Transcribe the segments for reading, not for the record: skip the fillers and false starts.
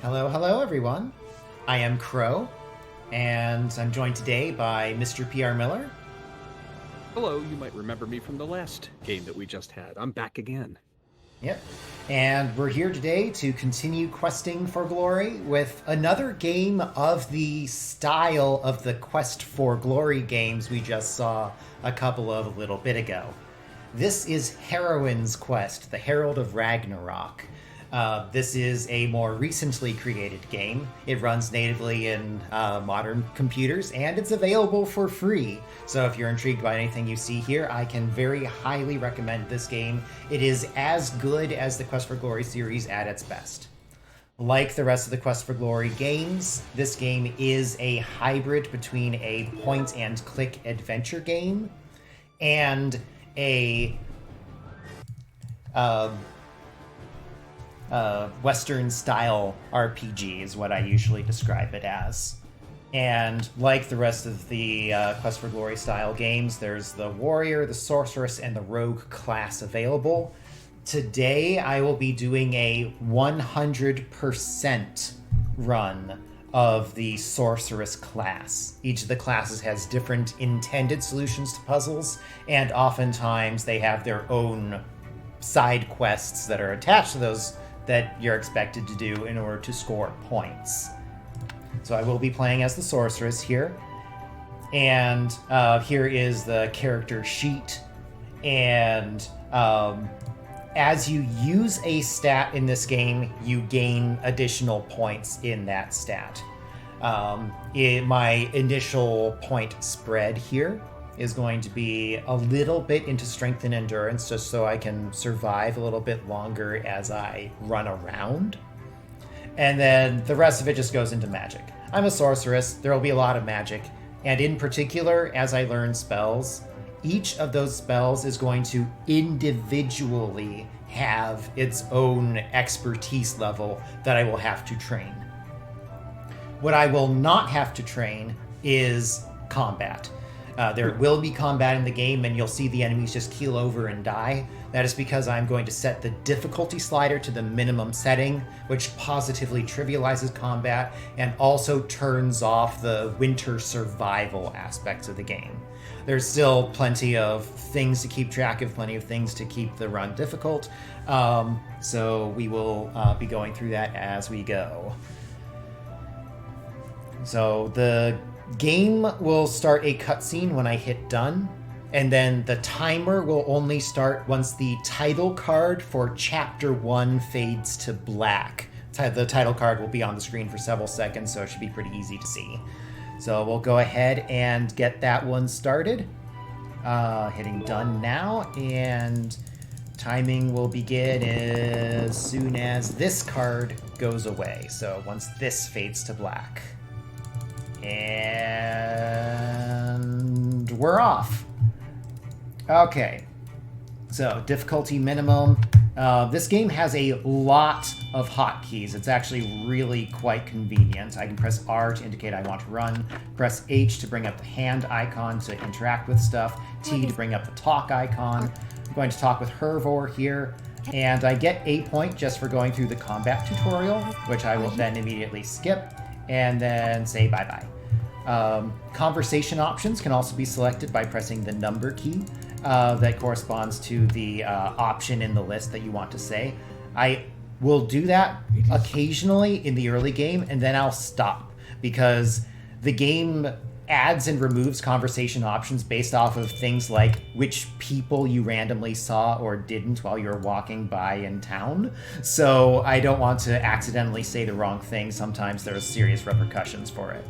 Hello, hello, everyone. I am Crow, and I'm joined today by Mr. P.R. Miller. Hello, you might remember me from the last game that we just had. I'm back again. Yep. And we're here today to continue questing for glory with another game of the style of the Quest for Glory games we just saw a couple of a little bit ago. This is Heroine's Quest, the Herald of Ragnarok. This is a more recently created game. It runs natively in modern computers, and it's available for free. So if you're intrigued by anything you see here, I can very highly recommend this game. It is as good as the Quest for Glory series at its best. Like the rest of the Quest for Glory games, this game is a hybrid between a point-and-click adventure game and a Western-style RPG is what I usually describe it as. And like the rest of the Quest for Glory style games, there's the Warrior, the Sorceress, and the Rogue class available. Today, I will be doing a 100% run of the Sorceress class. Each of the classes has different intended solutions to puzzles, and oftentimes they have their own side quests that are attached to those that you're expected to do in order to score points. So I will be playing as the Sorceress here. And here is the character sheet. And as you use a stat in this game, you gain additional points in that stat. My initial point spread here is going to be a little bit into strength and endurance, just so I can survive a little bit longer as I run around. And then the rest of it just goes into magic. I'm a sorceress, there will be a lot of magic, and in particular, as I learn spells, each of those spells is going to individually have its own expertise level that I will have to train. What I will not have to train is combat. There will be combat in the game, and you'll see the enemies just keel over and die. That is because I'm going to set the difficulty slider to the minimum setting, which positively trivializes combat and also turns off the winter survival aspects of the game. There's still plenty of things to keep track of, plenty of things to keep the run difficult, so we will be going through that as we go. So the game will start a cutscene when I hit done, and then the timer will only start once the title card for Chapter 1 fades to black. The title card will be on the screen for several seconds, so it should be pretty easy to see. So we'll go ahead and get that one started. Hitting done now, and timing will begin as soon as this card goes away. So once this fades to black. And we're off. Okay, so difficulty minimum. This game has a lot of hotkeys. It's actually really quite convenient. I can press R to indicate I want to run, press H to bring up the hand icon to interact with stuff, T to bring up the talk icon. I'm going to talk with Hervor here, and I get a point just for going through the combat tutorial, which I will then immediately skip and then say bye-bye. Conversation options can also be selected by pressing the number key that corresponds to the option in the list that you want to say. I will do that occasionally in the early game, and then I'll stop, because the game adds and removes conversation options based off of things like which people you randomly saw or didn't while you were walking by in town. So I don't want to accidentally say the wrong thing. Sometimes there are serious repercussions for it.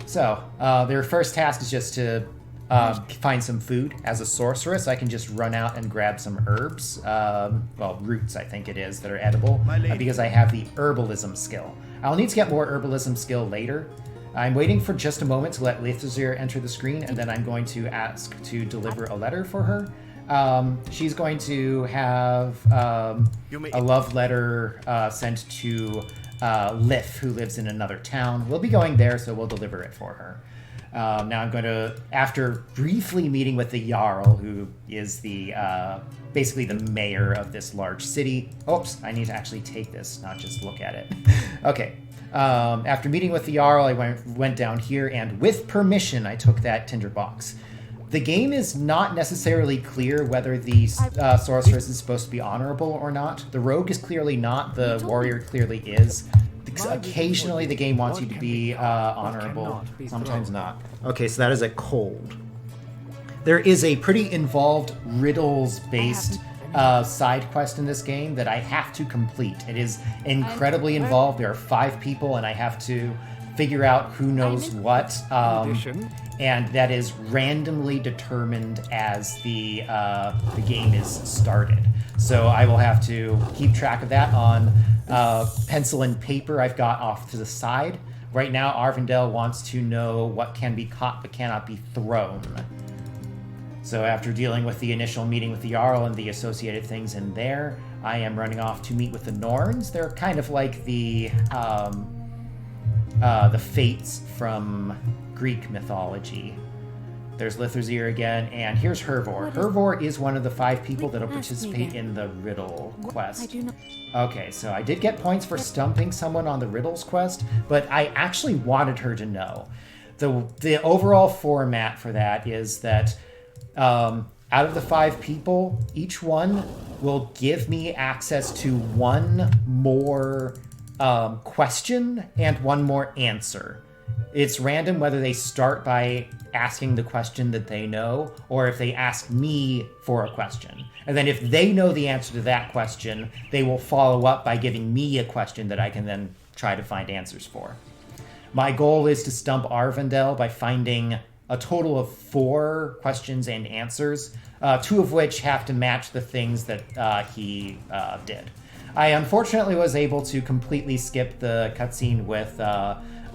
So their first task is just to find some food. As a sorceress, I can just run out and grab some herbs, roots I think it is, that are edible, because I have the herbalism skill. I'll need to get more herbalism skill later. I'm waiting for just a moment to let Lithazir enter the screen, and then I'm going to ask to deliver a letter for her. She's going to have a love letter sent to Lith, who lives in another town. We'll be going there, so we'll deliver it for her. Now I'm going to, after briefly meeting with the Jarl, who is the basically the mayor of this large city. Oops, I need to actually take this, not just look at it. Okay. After meeting with the Jarl, I went down here, and with permission, I took that tinderbox. The game is not necessarily clear whether the sorceress is supposed to be honorable or not. The rogue is clearly not. The warrior clearly is. Occasionally, the game wants you to be honorable. Sometimes not. Okay, so that is a cold. There is a pretty involved riddles-based side quest in this game that I have to complete. It is incredibly involved. There are 5 people, and I have to figure out who knows what. And that is randomly determined as the game is started. So I will have to keep track of that on pencil and paper I've got off to the side. Right now, Arvindel wants to know what can be caught but cannot be thrown. So after dealing with the initial meeting with the Jarl and the associated things in there, I am running off to meet with the Norns. They're kind of like the Fates from Greek mythology. There's Litherzeer again, and here's Hervor. Hervor is one of the 5 people that will participate in the riddle quest. Okay, so I did get points for stumping someone on the riddles quest, but I actually wanted her to know. The overall format for that is that out of the 5 people, each one will give me access to 1 more question and 1 more answer. It's random whether they start by asking the question that they know or if they ask me for a question. And then if they know the answer to that question, they will follow up by giving me a question that I can then try to find answers for. My goal is to stump Arvindel by finding a total of 4 questions and answers, 2 of which have to match the things that he did. I unfortunately was able to completely skip the cutscene with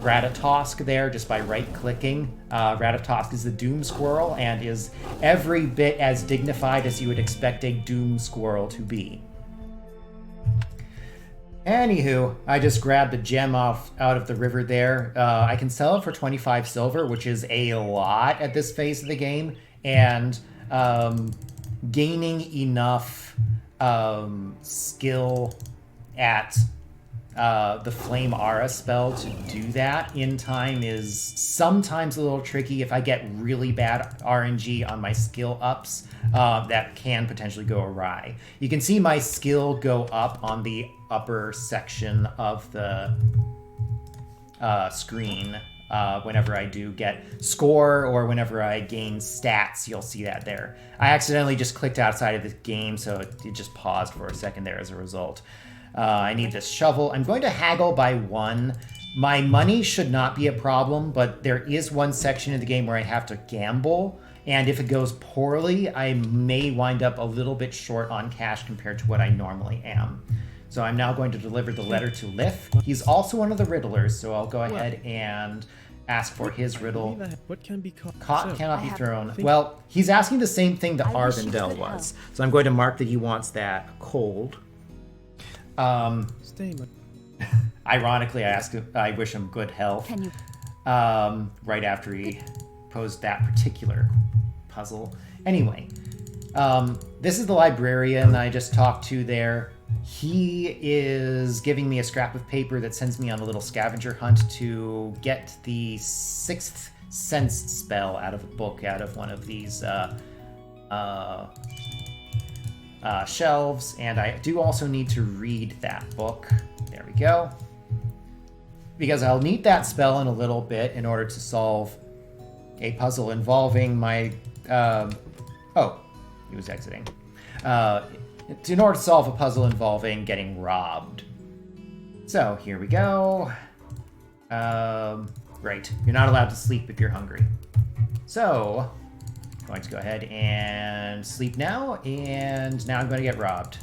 Ratatosk there just by right-clicking. Ratatosk is the Doom Squirrel and is every bit as dignified as you would expect a Doom Squirrel to be. Anywho, I just grabbed a gem out of the river there. I can sell it for 25 silver, which is a lot at this phase of the game, and gaining enough skill at the Flame Aura spell to do that in time is sometimes a little tricky. If I get really bad RNG on my skill ups, that can potentially go awry. You can see my skill go up on the upper section of the screen whenever I do get score or whenever I gain stats. You'll see that there. I accidentally just clicked outside of the game, so it just paused for a second there as a result. I need this shovel. I'm going to haggle by 1. My money should not be a problem, but there is one section of the game where I have to gamble, and if it goes poorly, I may wind up a little bit short on cash compared to what I normally am. So I'm now going to deliver the letter to Lith. He's also one of the riddlers, so I'll go ahead and ask for his riddle. What can be caught? Caught cannot be thrown. Well, he's asking the same thing that Arvindel was. So I'm going to mark that he wants that cold. Ironically, I wish him good health. Can you? Right after he posed that particular puzzle. Anyway, this is the librarian I just talked to there. He is giving me a scrap of paper that sends me on a little scavenger hunt to get the 6th sense spell out of a book, out of one of these shelves, and I do also need to read that book. There we go. Because I'll need that spell in a little bit in order to solve a puzzle involving my... oh, he was exiting. In order to solve a puzzle involving getting robbed. So, here we go. Right, you're not allowed to sleep if you're hungry. So... going to go ahead and sleep now, and now I'm going to get robbed.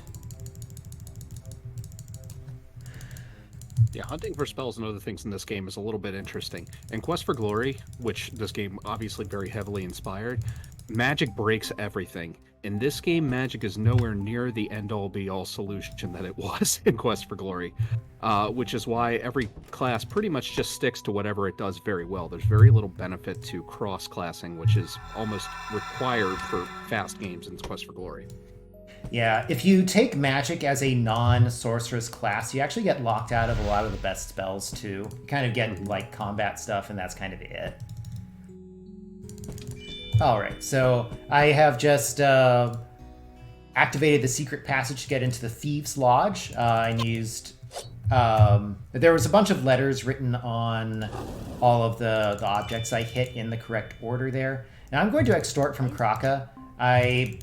Yeah, hunting for spells and other things in this game is a little bit interesting. In Quest for Glory, which this game obviously very heavily inspired, magic breaks everything. in this game, magic is nowhere near the end-all be-all solution that it was in Quest for Glory, which is why every class pretty much just sticks to whatever it does very well. There's very little benefit to cross-classing, which is almost required for fast games in Quest for Glory. Yeah, if you take magic as a non-sorceress class, you actually get locked out of a lot of the best spells, too. You kind of get, like, combat stuff, and that's kind of it. Alright, so I have just activated the secret passage to get into the Thieves' Lodge. I used... there was a bunch of letters written on all of the objects I hit in the correct order there. Now I'm going to extort from Kraka. I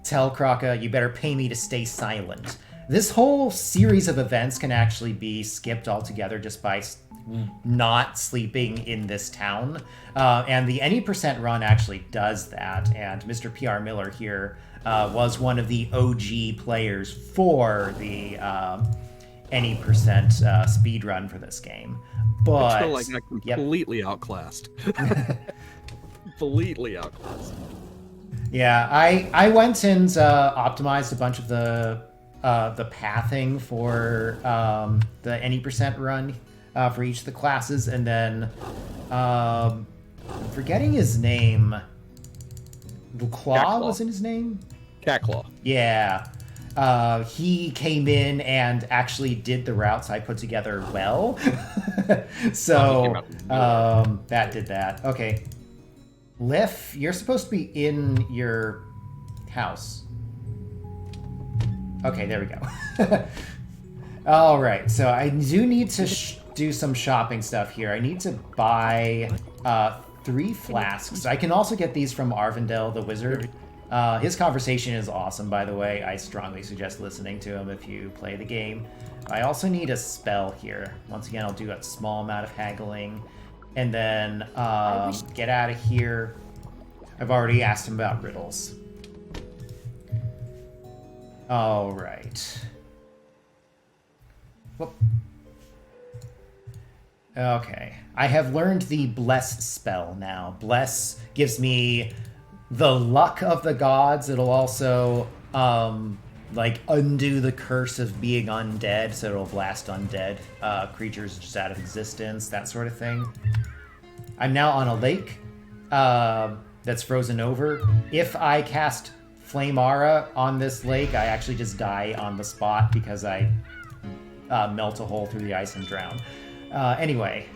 tell Kraka, you better pay me to stay silent. This whole series of events can actually be skipped altogether just by not sleeping in this town. And the any percent run actually does that. And Mr. P.R. Miller here was one of the OG players for the any percent speed run for this game. But I feel like I completely outclassed. Completely outclassed. Yeah, I went and optimized a bunch of the pathing for the any percent run for each of the classes, and then I'm forgetting his name. Claw wasn't his name? Catclaw. Yeah. He came in and actually did the routes I put together well. So that did that. Okay. Liff, you're supposed to be in your house. Okay, there we go. All right, so I do need to do some shopping stuff here. I need to buy 3 flasks. I can also get these from Arvindel the Wizard. His conversation is awesome, by the way. I strongly suggest listening to him if you play the game. I also need a spell here. Once again, I'll do a small amount of haggling. And then get out of here. I've already asked him about riddles. All right. Whoop. Okay. I have learned the Bless spell now. Bless gives me the luck of the gods. It'll also like undo the curse of being undead, so it'll blast undead creatures just out of existence, that sort of thing. I'm now on a lake that's frozen over. If I cast Flame Aura on this lake, I actually just die on the spot because I melt a hole through the ice and drown. Anyway,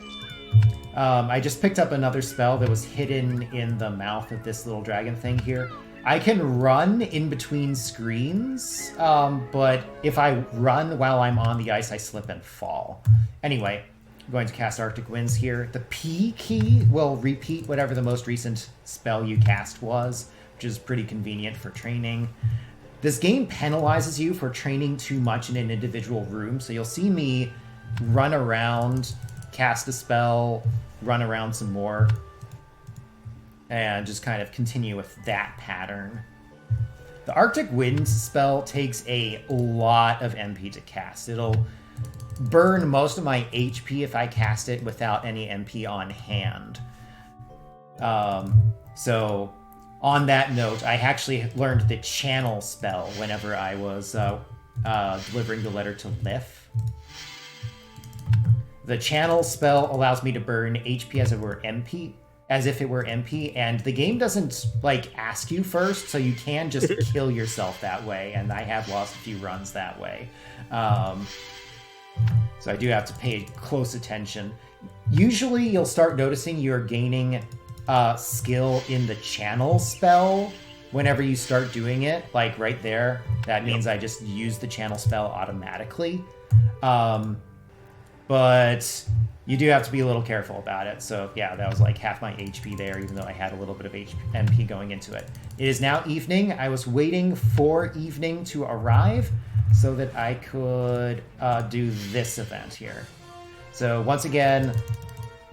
I just picked up another spell that was hidden in the mouth of this little dragon thing here. I can run in between screens, but if I run while I'm on the ice, I slip and fall. Anyway, I'm going to cast Arctic Winds here. The P key will repeat whatever the most recent spell you cast was, which is pretty convenient for training. This game penalizes you for training too much in an individual room, so you'll see me run around, cast a spell, run around some more, and just kind of continue with that pattern. The Arctic Winds spell takes a lot of MP to cast. It'll burn most of my HP if I cast it without any MP on hand. So on that note, I actually learned the channel spell whenever I was delivering the letter to Liff. The channel spell allows me to burn HP as if it were MP, and the game doesn't like ask you first, so you can just kill yourself that way, and I have lost a few runs that way. So I do have to pay close attention. Usually you'll start noticing you're gaining skill in the channel spell whenever you start doing it, like right there. That means I just use the channel spell automatically. But you do have to be a little careful about it. So yeah, that was like half my HP there, even though I had a little bit of MP going into it. It is now evening. I was waiting for evening to arrive so that I could do this event here. So once again,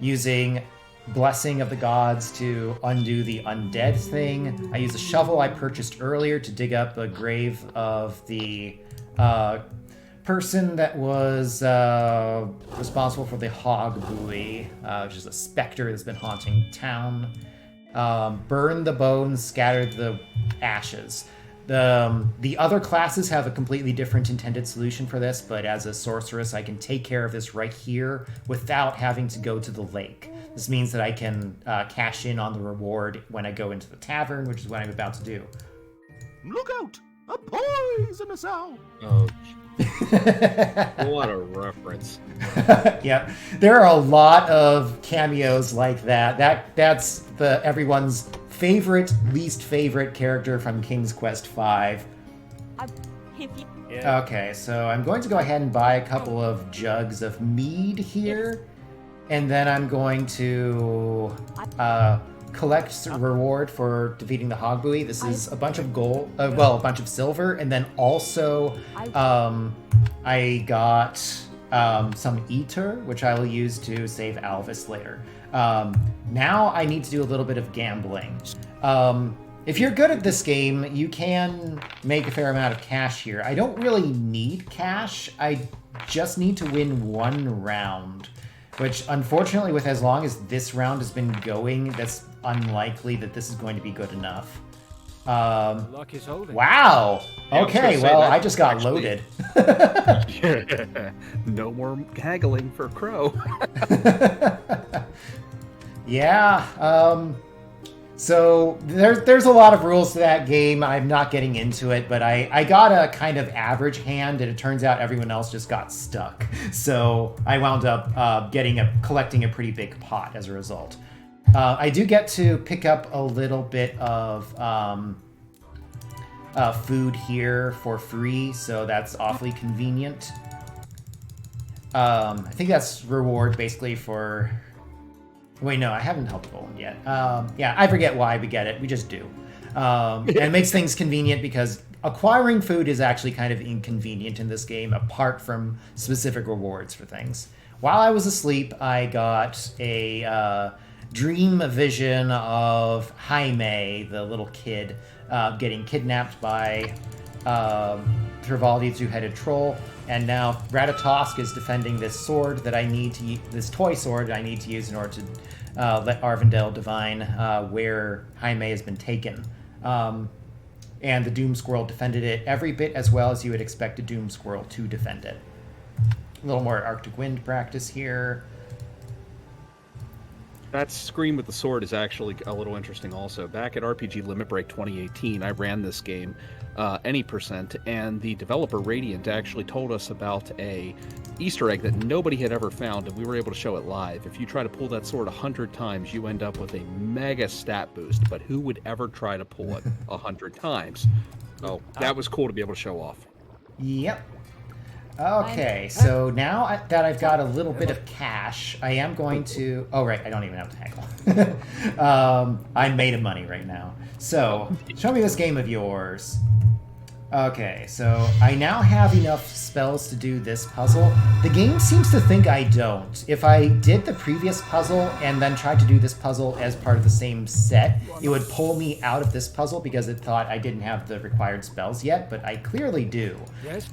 using Blessing of the Gods to undo the undead thing. I use a shovel I purchased earlier to dig up the grave of the person that was responsible for the hog buoy, which is a specter that's been haunting town. Burn the bones, scatter the ashes. The other classes have a completely different intended solution for this, but as a sorceress, I can take care of this right here without having to go to the lake. This means that I can cash in on the reward when I go into the tavern, which is what I'm about to do. Look out! A poisonous owl! Oh, what a reference. Yeah, there are a lot of cameos like that. That's everyone's least favorite character from King's Quest V. Yeah. Okay, so I'm going to go ahead and buy a couple of jugs of mead here, and then I'm going to collect reward for defeating the Hogbui. This is a bunch of gold, a bunch of silver, and then also I got some ether, which I will use to save Alvis later. Now I need to do a little bit of gambling. If you're good at this game, you can make a fair amount of cash here. I don't really need cash. I just need to win one round, which unfortunately, with as long as this round has been going, that's unlikely that this is going to be good enough. Luck is holding. Wow. Yeah, I was Okay, gonna say well, that I just got actually- loaded. Yeah. No more haggling for Crow. Yeah, so there's a lot of rules to that game. I'm not getting into it, but I got a kind of average hand, and it turns out everyone else just got stuck. So I wound up collecting a pretty big pot as a result. I do get to pick up a little bit of food here for free, so that's awfully convenient. I think that's reward basically for... Wait, no, I haven't helped Volan yet. Yeah, I forget why we get it. We just do. And it makes things convenient because acquiring food is actually kind of inconvenient in this game, apart from specific rewards for things. While I was asleep, I got a dream vision of Jaime, the little kid, getting kidnapped by Thrivaldi, the two-headed troll, and now Ratatosk is defending this sword that I need to this toy sword that I need to use in order to let Arvindale divine where Jaime has been taken. And the Doom Squirrel defended it every bit as well as you would expect a Doom Squirrel to defend it. A little more Arctic Wind practice here. That scream with the sword is actually a little interesting also. Back at RPG Limit Break 2018, I ran this game, any percent, and the developer Radiant actually told us about a Easter egg that nobody had ever found, and we were able to show it live. If you try to pull that sword 100 times, you end up with a mega stat boost, but who would ever try to pull it 100 times? So that was cool to be able to show off. Yep. Okay, so now that I've got a little bit of cash, I am going to... Oh, right, I don't even have to haggle. I'm made of money right now. So, show me this game of yours. Okay, so I now have enough spells to do this puzzle. The game seems to think I don't. If I did the previous puzzle and then tried to do this puzzle as part of the same set, it would pull me out of this puzzle because it thought I didn't have the required spells yet, but I clearly do. Yes.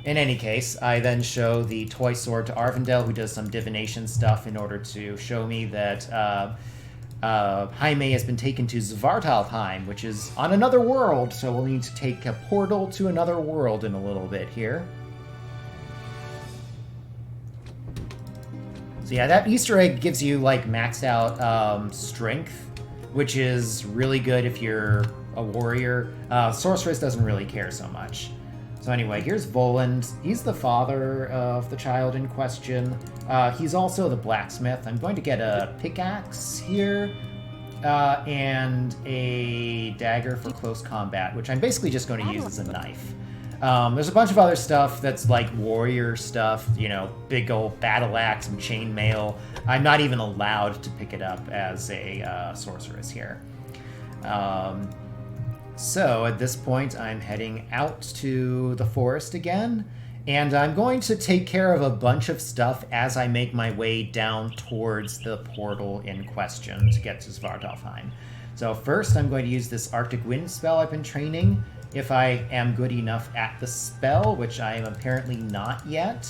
In any case, I then show the toy sword to Arvindale, who does some divination stuff in order to show me that Jaime has been taken to Svartalfheim, which is on another world, so we'll need to take a portal to another world in a little bit here. So yeah, that Easter egg gives you, like, maxed out strength, which is really good if you're a warrior. Sorceress doesn't really care so much. So anyway, here's Voland. He's the father of the child in question. He's also the blacksmith. I'm going to get a pickaxe here and a dagger for close combat, which I'm basically just going to use as a knife. There's a bunch of other stuff that's like warrior stuff, you know, big old battle axe and chainmail. I'm not even allowed to pick it up as a sorceress here. So at this point, I'm heading out to the forest again, and I'm going to take care of a bunch of stuff as I make my way down towards the portal in question to get to Svartalfheim. So first, I'm going to use this Arctic Wind spell I've been training, if I am good enough at the spell, which I am apparently not yet.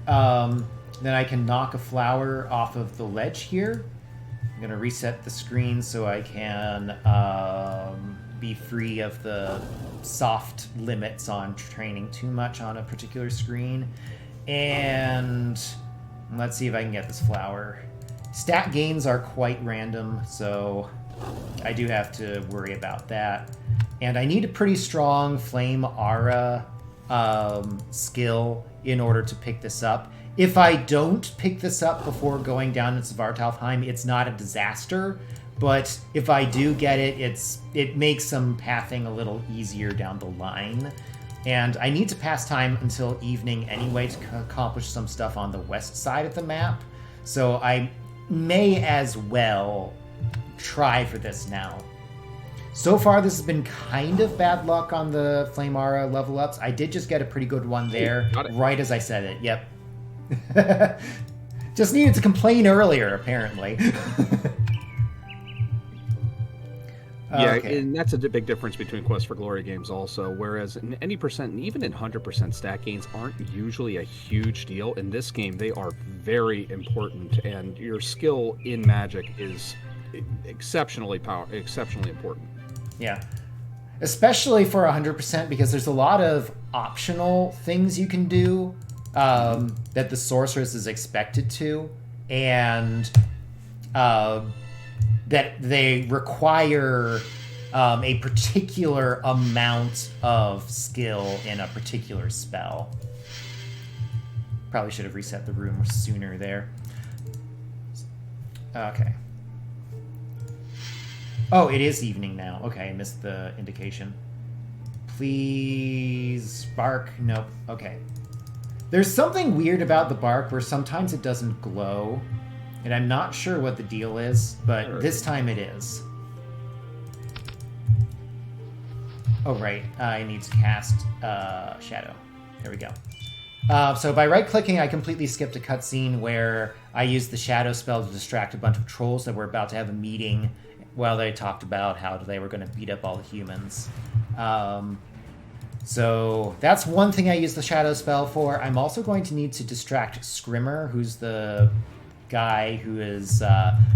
Then I can knock a flower off of the ledge here. I'm going to reset the screen so I can... be free of the soft limits on training too much on a particular screen. And let's see if I can get this flower. Stat gains are quite random, so I do have to worry about that. And I need a pretty strong Flame Aura skill in order to pick this up. If I don't pick this up before going down to Svartalfheim, it's not a disaster. But if I do get it, it makes some pathing a little easier down the line. And I need to pass time until evening anyway to accomplish some stuff on the west side of the map. So I may as well try for this now. So far, this has been kind of bad luck on the Flame Aura level ups. I did just get a pretty good one there, right as I said it. Yep. Just needed to complain earlier, apparently. Yeah, okay. and that's a big difference between Quest for Glory games also, whereas in any percent, and even in 100% stat gains, aren't usually a huge deal. In this game, they are very important, and your skill in Magic is exceptionally important. Yeah. Especially for 100%, because there's a lot of optional things you can do that the Sorceress is expected to, and that they require a particular amount of skill in a particular spell. Probably should have reset the room sooner there. Okay. Oh, it is evening now. Okay, I missed the indication. Please bark. Nope. Okay. There's something weird about the bark where sometimes it doesn't glow. And I'm not sure what the deal is, but this time it is. Oh, right. I need to cast Shadow. There we go. So by right-clicking, I completely skipped a cutscene where I used the Shadow spell to distract a bunch of trolls that were about to have a meeting while they talked about how they were going to beat up all the humans. So that's one thing I use the Shadow spell for. I'm also going to need to distract Scrimmer, who's the guy who is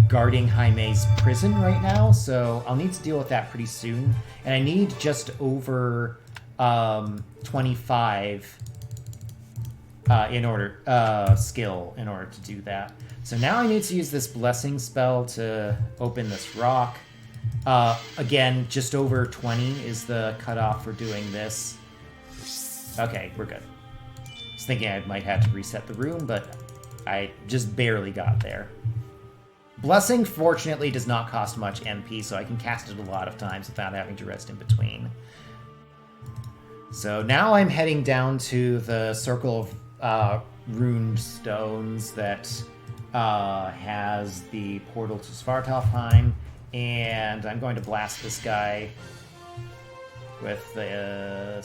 guarding Jaime's prison right now, so I'll need to deal with that pretty soon. And I need just over 25 skill in order to do that. So now I need to use this blessing spell to open this rock. Again, just over 20 is the cutoff for doing this. Okay, we're good. I was thinking I might have to reset the room, but I just barely got there. Blessing, fortunately, does not cost much MP, so I can cast it a lot of times without having to rest in between. So now I'm heading down to the circle of runed stones that has the portal to Svartalfheim, and I'm going to blast this guy with the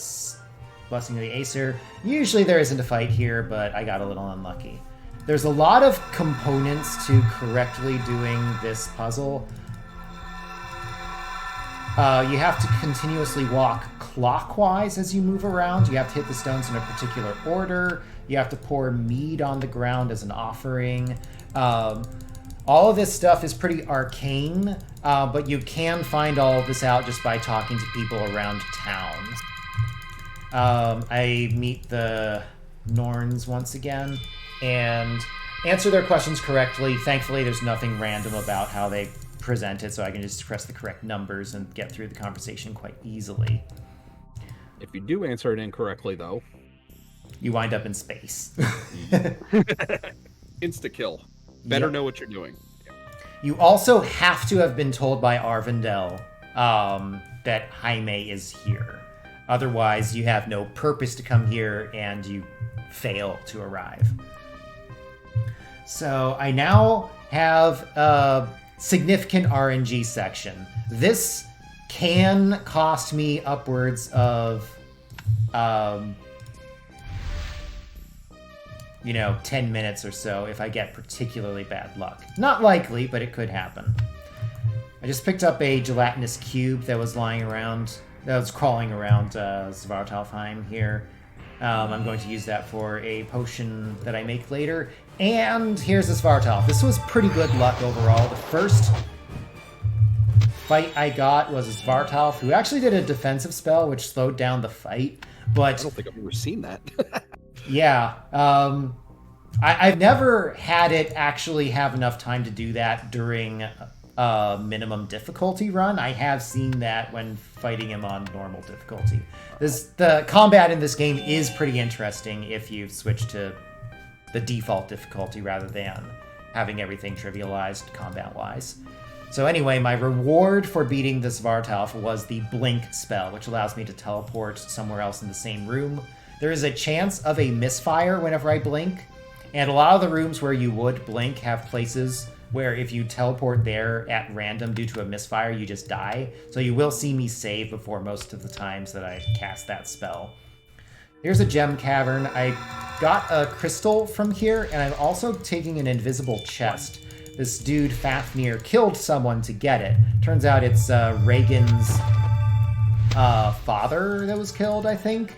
Blessing of the Acer. Usually there isn't a fight here, but I got a little unlucky. There's a lot of components to correctly doing this puzzle. You have to continuously walk clockwise as you move around. You have to hit the stones in a particular order. You have to pour mead on the ground as an offering. All of this stuff is pretty arcane, but you can find all of this out just by talking to people around town. I meet the Norns once again and answer their questions correctly. Thankfully, there's nothing random about how they present it, so I can just press the correct numbers and get through the conversation quite easily. If you do answer it incorrectly, though, you wind up in space. Insta-kill. Better Yep. know what you're doing. You also have to have been told by Arvindel that Jaime is here. Otherwise, you have no purpose to come here and you fail to arrive. So I now have a significant RNG section. This can cost me upwards of 10 minutes or so if I get particularly bad luck. Not likely, but it could happen. I just picked up a gelatinous cube that was lying around, that was crawling around Svartalfheim here. I'm going to use that for a potion that I make later. And here's the Svartalf. This was pretty good luck overall. The first fight I got was a Svartalf, who actually did a defensive spell, which slowed down the fight. But I don't think I've ever seen that. yeah, I've never had it actually have enough time to do that during a minimum difficulty run. I have seen that when fighting him on normal difficulty. The combat in this game is pretty interesting if you switch to the default difficulty rather than having everything trivialized combat-wise. So anyway, my reward for beating this Svartalf was the Blink spell, which allows me to teleport somewhere else in the same room. There is a chance of a misfire whenever I blink, and a lot of the rooms where you would blink have places where if you teleport there at random due to a misfire, you just die. So you will see me save before most of the times that I cast that spell. Here's a gem cavern. I got a crystal from here, and I'm also taking an invisible chest. This dude, Fafnir, killed someone to get it. Turns out it's Reagan's father that was killed, I think.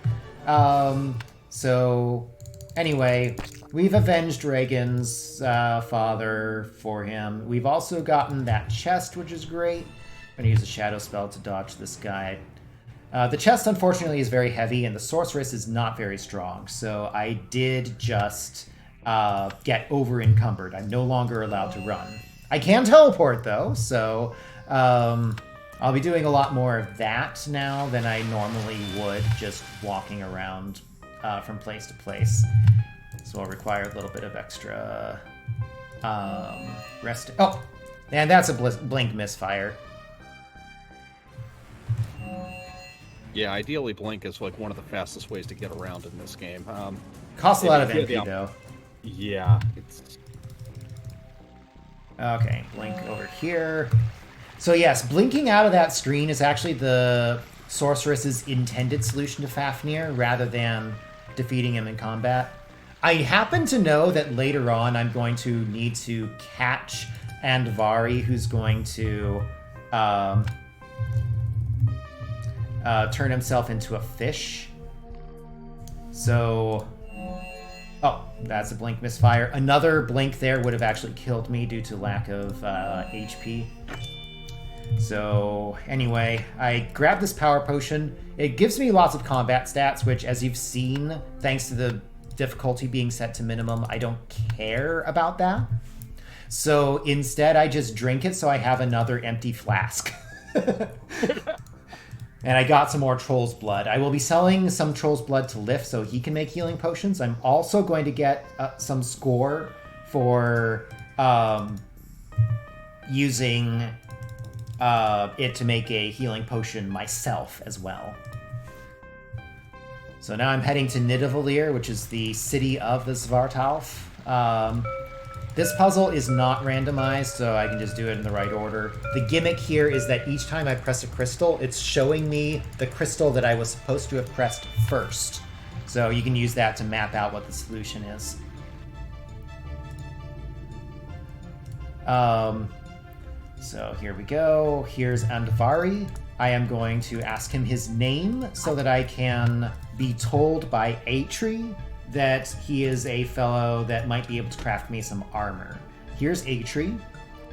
So, anyway, we've avenged Reagan's father for him. We've also gotten that chest, which is great. I'm going to use a shadow spell to dodge this guy. The chest, unfortunately, is very heavy, and the sorceress is not very strong. So I did just get over-encumbered. I'm no longer allowed to run. I can teleport, though, so I'll be doing a lot more of that now than I normally would, just walking around from place to place. So I'll require a little bit of extra rest. Oh, and that's a blink misfire. Yeah, ideally Blink is like one of the fastest ways to get around in this game. Costs a lot of MP, though. Yeah, it's... Okay, blink over here. So yes, blinking out of that screen is actually the sorceress's intended solution to Fafnir, rather than defeating him in combat. I happen to know that later on I'm going to need to catch Andvari, who's going to turn himself into a fish. So... Oh, that's a blink misfire. Another blink there would have actually killed me due to lack of HP. So, anyway, I grabbed this power potion. It gives me lots of combat stats, which, as you've seen, thanks to the difficulty being set to minimum, I don't care about that. So, instead, I just drink it so I have another empty flask. And I got some more Troll's Blood. I will be selling some Troll's Blood to Lift so he can make healing potions. I'm also going to get some score for using it to make a healing potion myself as well. So now I'm heading to Nidavellir, which is the city of the Svartalf. This puzzle is not randomized, so I can just do it in the right order. The gimmick here is that each time I press a crystal, it's showing me the crystal that I was supposed to have pressed first. So you can use that to map out what the solution is. So here we go. Here's Andvari. I am going to ask him his name so that I can be told by Atri that he is a fellow that might be able to craft me some armor. Here's Atri.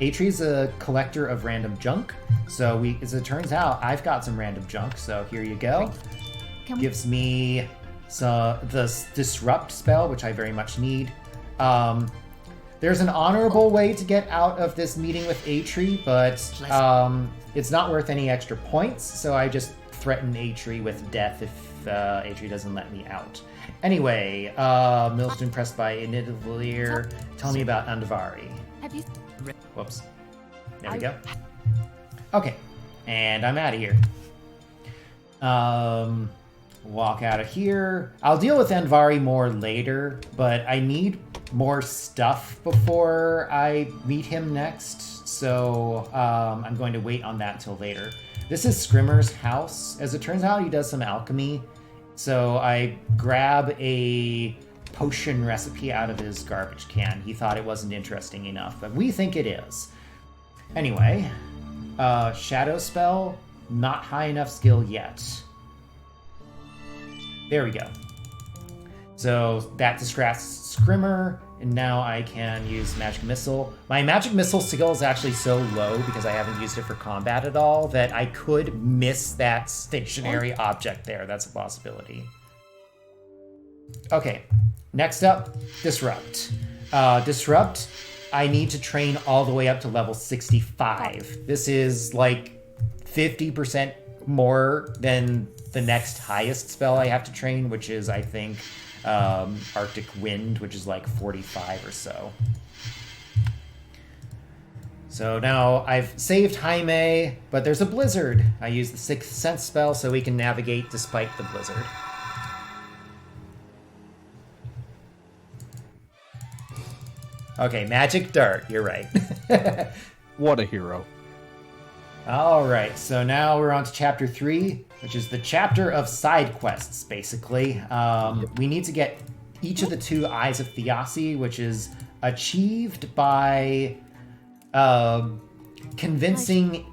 Atri's a collector of random junk. So as it turns out, I've got some random junk. So here you go. Gives me the Disrupt spell, which I very much need. There's an honorable way to get out of this meeting with Atri, but it's not worth any extra points. So I just threaten Atri with death if Atri doesn't let me out. Anyway, most impressed by Nidavellir. Tell me about Andvari. Whoops. There we go. Okay, and I'm out of here. Walk out of here. I'll deal with Andvari more later, but I need more stuff before I meet him next, so I'm going to wait on that till later. This is Scrimmer's house. As it turns out, he does some alchemy. So I grab a potion recipe out of his garbage can. He thought it wasn't interesting enough, but we think it is. Anyway, shadow spell, not high enough skill yet. There we go. So that distracts Scrimmer, and now I can use Magic Missile. My Magic Missile skill is actually so low because I haven't used it for combat at all that I could miss that stationary object there. That's a possibility. Okay, next up, Disrupt. Disrupt, I need to train all the way up to level 65. This is like 50% more than the next highest spell I have to train, which is, I think, Arctic Wind, which is like 45 or so. So now I've saved Jaime, but there's a blizzard. I use the Sixth Sense spell so we can navigate despite the blizzard. Okay, Magic Dart, you're right. What a hero. All right, so now we're on to Chapter 3, which is the chapter of side quests, basically. We need to get each of the 2 Eyes of Thiassi, which is achieved by convincing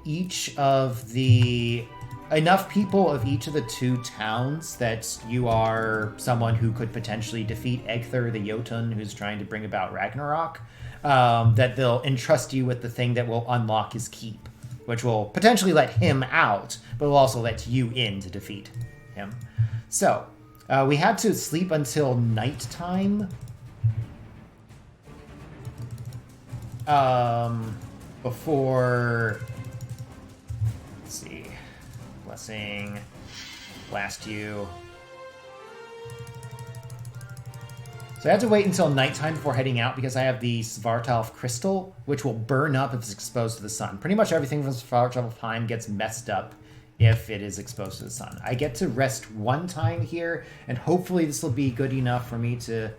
enough people of each of the 2 towns that you are someone who could potentially defeat Egther the Jotun, who's trying to bring about Ragnarok, that they'll entrust you with the thing that will unlock his keep, which will potentially let him out, but will also let you in to defeat him. So, we had to sleep until nighttime. Before... Let's see. Blessing. Blast you. So I had to wait until nighttime before heading out because I have the Svartalf crystal, which will burn up if it's exposed to the sun. Pretty much everything from Svartalfheim gets messed up if it is exposed to the sun. I get to rest 1 time here, and hopefully this will be good enough for me to...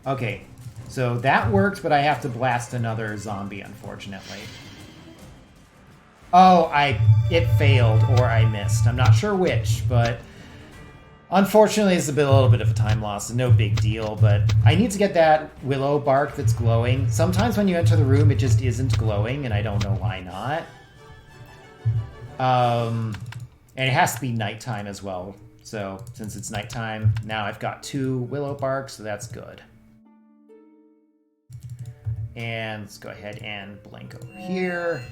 Okay, so that worked, but I have to blast another zombie, unfortunately. Oh, it failed, or I missed. I'm not sure which, but... Unfortunately, it's a little bit of a time loss, no big deal, but I need to get that willow bark that's glowing. Sometimes when you enter the room, it just isn't glowing, and I don't know why not. And it has to be nighttime as well. So, since it's nighttime, now I've got 2 willow barks, so that's good. And let's go ahead and blink over here.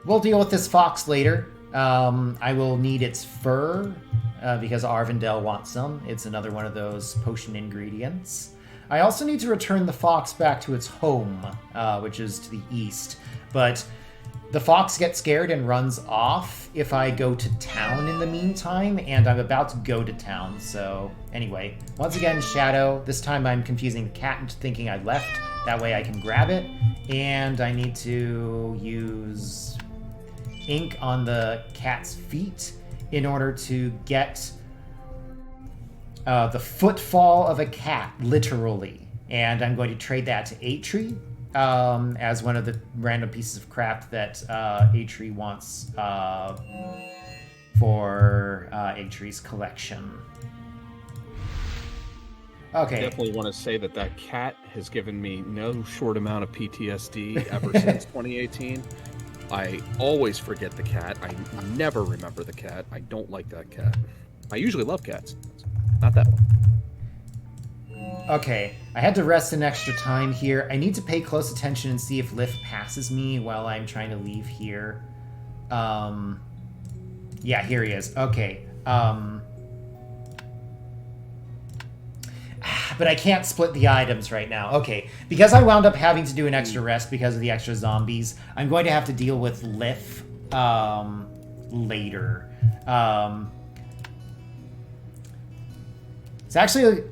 We'll deal with this fox later. I will need its fur because Arvindel wants some. It's another one of those potion ingredients. I also need to return the fox back to its home, which is to the east. But the fox gets scared and runs off if I go to town in the meantime, and I'm about to go to town. So anyway, once again, Shadow. This time I'm confusing the cat into thinking I left. That way I can grab it. And I need to use... ink on the cat's feet in order to get the footfall of a cat, literally. And I'm going to trade that to Atri as one of the random pieces of crap that Atri wants for Atri's collection. Okay. I definitely want to say that cat has given me no short amount of PTSD ever since 2018. I always forget the cat. I never remember the cat. I don't like that cat. I usually love cats. Not that one. Okay, I had to rest an extra time here. I need to pay close attention and see if Lif passes me while I'm trying to leave here. Yeah, here he is. Okay. But I can't split the items right now. Okay, because I wound up having to do an extra rest because of the extra zombies, I'm going to have to deal with Lif later. It's actually...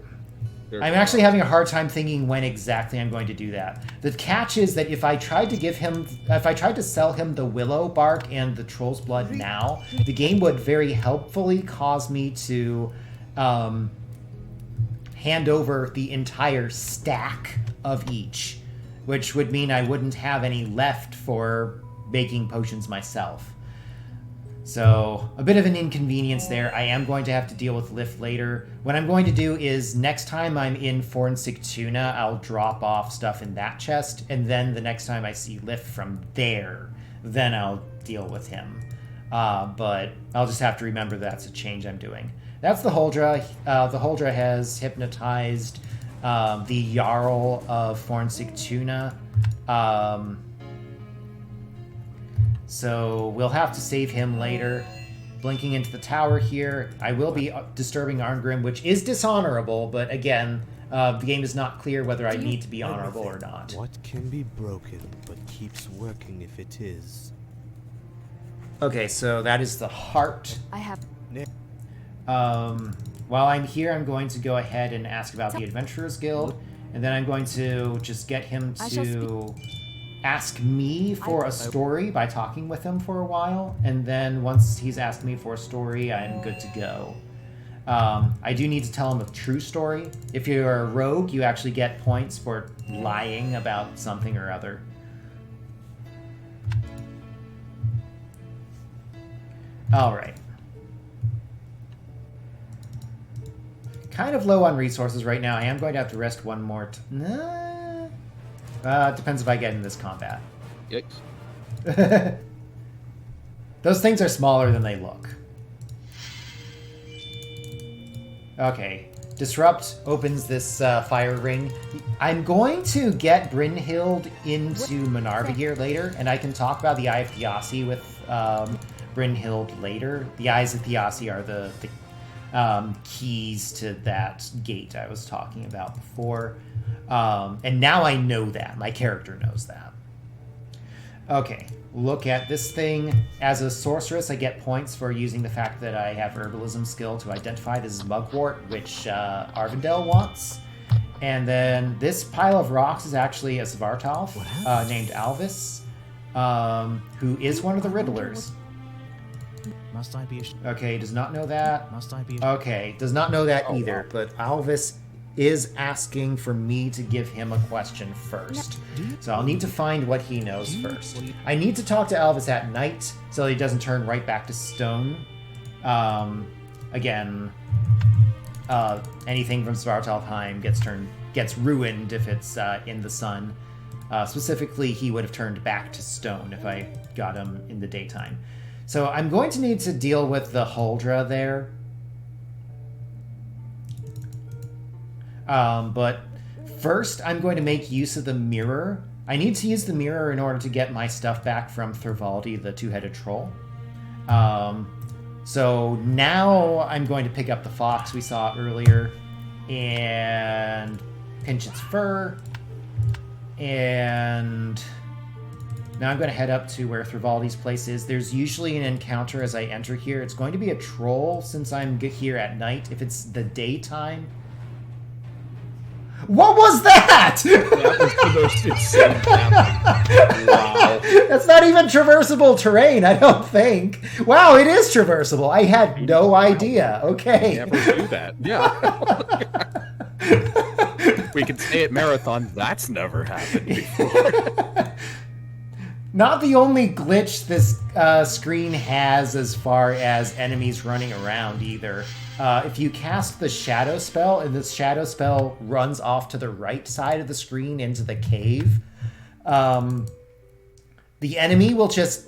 I'm actually having a hard time thinking when exactly I'm going to do that. The catch is that if I tried to sell him the willow bark and the troll's blood now, the game would very helpfully cause me to hand over the entire stack of each, which would mean I wouldn't have any left for making potions myself. So, a bit of an inconvenience there. I am going to have to deal with Lif later. What I'm going to do is, next time I'm in Forn-Sigtuna, I'll drop off stuff in that chest, and then the next time I see Lif from there, then I'll deal with him. But I'll just have to remember that's a change I'm doing. that's the Huldra. The Huldra has hypnotized the Jarl of Fornsigtuna. So we'll have to save him later. Blinking into the tower here. I will be disturbing Arngrim, which is dishonorable, but again, the game is not clear whether I need to be honorable or not. What can be broken but keeps working if it is? Okay, so that is the heart. I have. While I'm here, I'm going to go ahead and ask about the Adventurers Guild, and then I'm going to just get him to ask me for a story by talking with him for a while, and then once he's asked me for a story, I'm good to go. I do need to tell him a true story. If you're a rogue, you actually get points for lying about something or other. Alright. Kind of low on resources right now. I am going to have to rest one more it depends if I get in this combat. Yikes. Those things are smaller than they look. Okay. Disrupt opens this fire ring. I'm going to get Brynhild into Menarvegir later, and I can talk about the Eye of Thiassi with Brynhild later. The Eyes of Thiassi are the keys to that gate I was talking about before. And now I know that. My character knows that. Okay, look at this thing. As a sorceress, I get points for using the fact that I have herbalism skill to identify this is mugwort, which Arvindel wants. And then this pile of rocks is actually a Svartalf named Alvis, who is one of the Riddlers. Must I be Okay, does not know that. Must I be Okay, does not know that either, but Alvis is asking for me to give him a question first. So I'll need to find what he knows first. I need to talk to Alvis at night so he doesn't turn right back to stone. Again, anything from Svartalfheim gets ruined if it's in the sun. Specifically, he would have turned back to stone if I got him in the daytime. So I'm going to need to deal with the Huldra there. But first, I'm going to make use of the mirror. I need to use the mirror in order to get my stuff back from Thorvaldi, the two-headed troll. So now I'm going to pick up the fox we saw earlier and pinch its fur. And now I'm going to head up to where Thorvaldi's place is. There's usually an encounter as I enter here. It's going to be a troll since I'm here at night. If it's the daytime... What was that? That was the most insane happening. Wow. That's not even traversable terrain, I don't think. Wow, it is traversable. I had no idea. Okay. Never do that. Yeah. We can say at Marathon, that's never happened before. Not the only glitch this screen has as far as enemies running around either. If you cast the shadow spell, and this shadow spell runs off to the right side of the screen into the cave, the enemy will just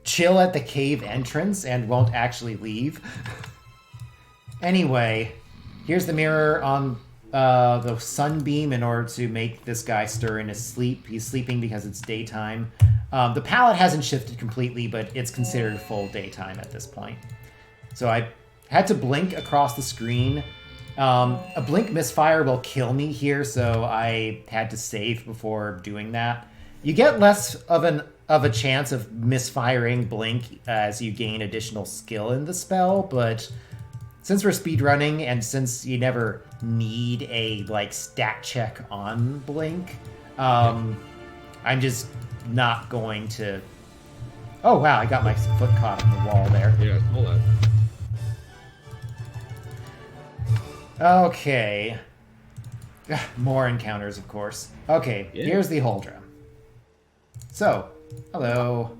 chill at the cave entrance and won't actually leave. Anyway, here's the mirror on the sunbeam in order to make this guy stir in his sleep. He's sleeping because it's daytime. The palette hasn't shifted completely, but it's considered full daytime at this point. So I had to blink across the screen. A blink misfire will kill me here, so I had to save before doing that. You get less of a chance of misfiring blink as you gain additional skill in the spell, but since we're speedrunning and since you never need a stat check on blink, I'm just not going to... Oh wow, I got my foot caught on the wall there. Yeah, hold on. Okay. More encounters, of course. Okay, Yeah. Here's the Huldra. So, hello.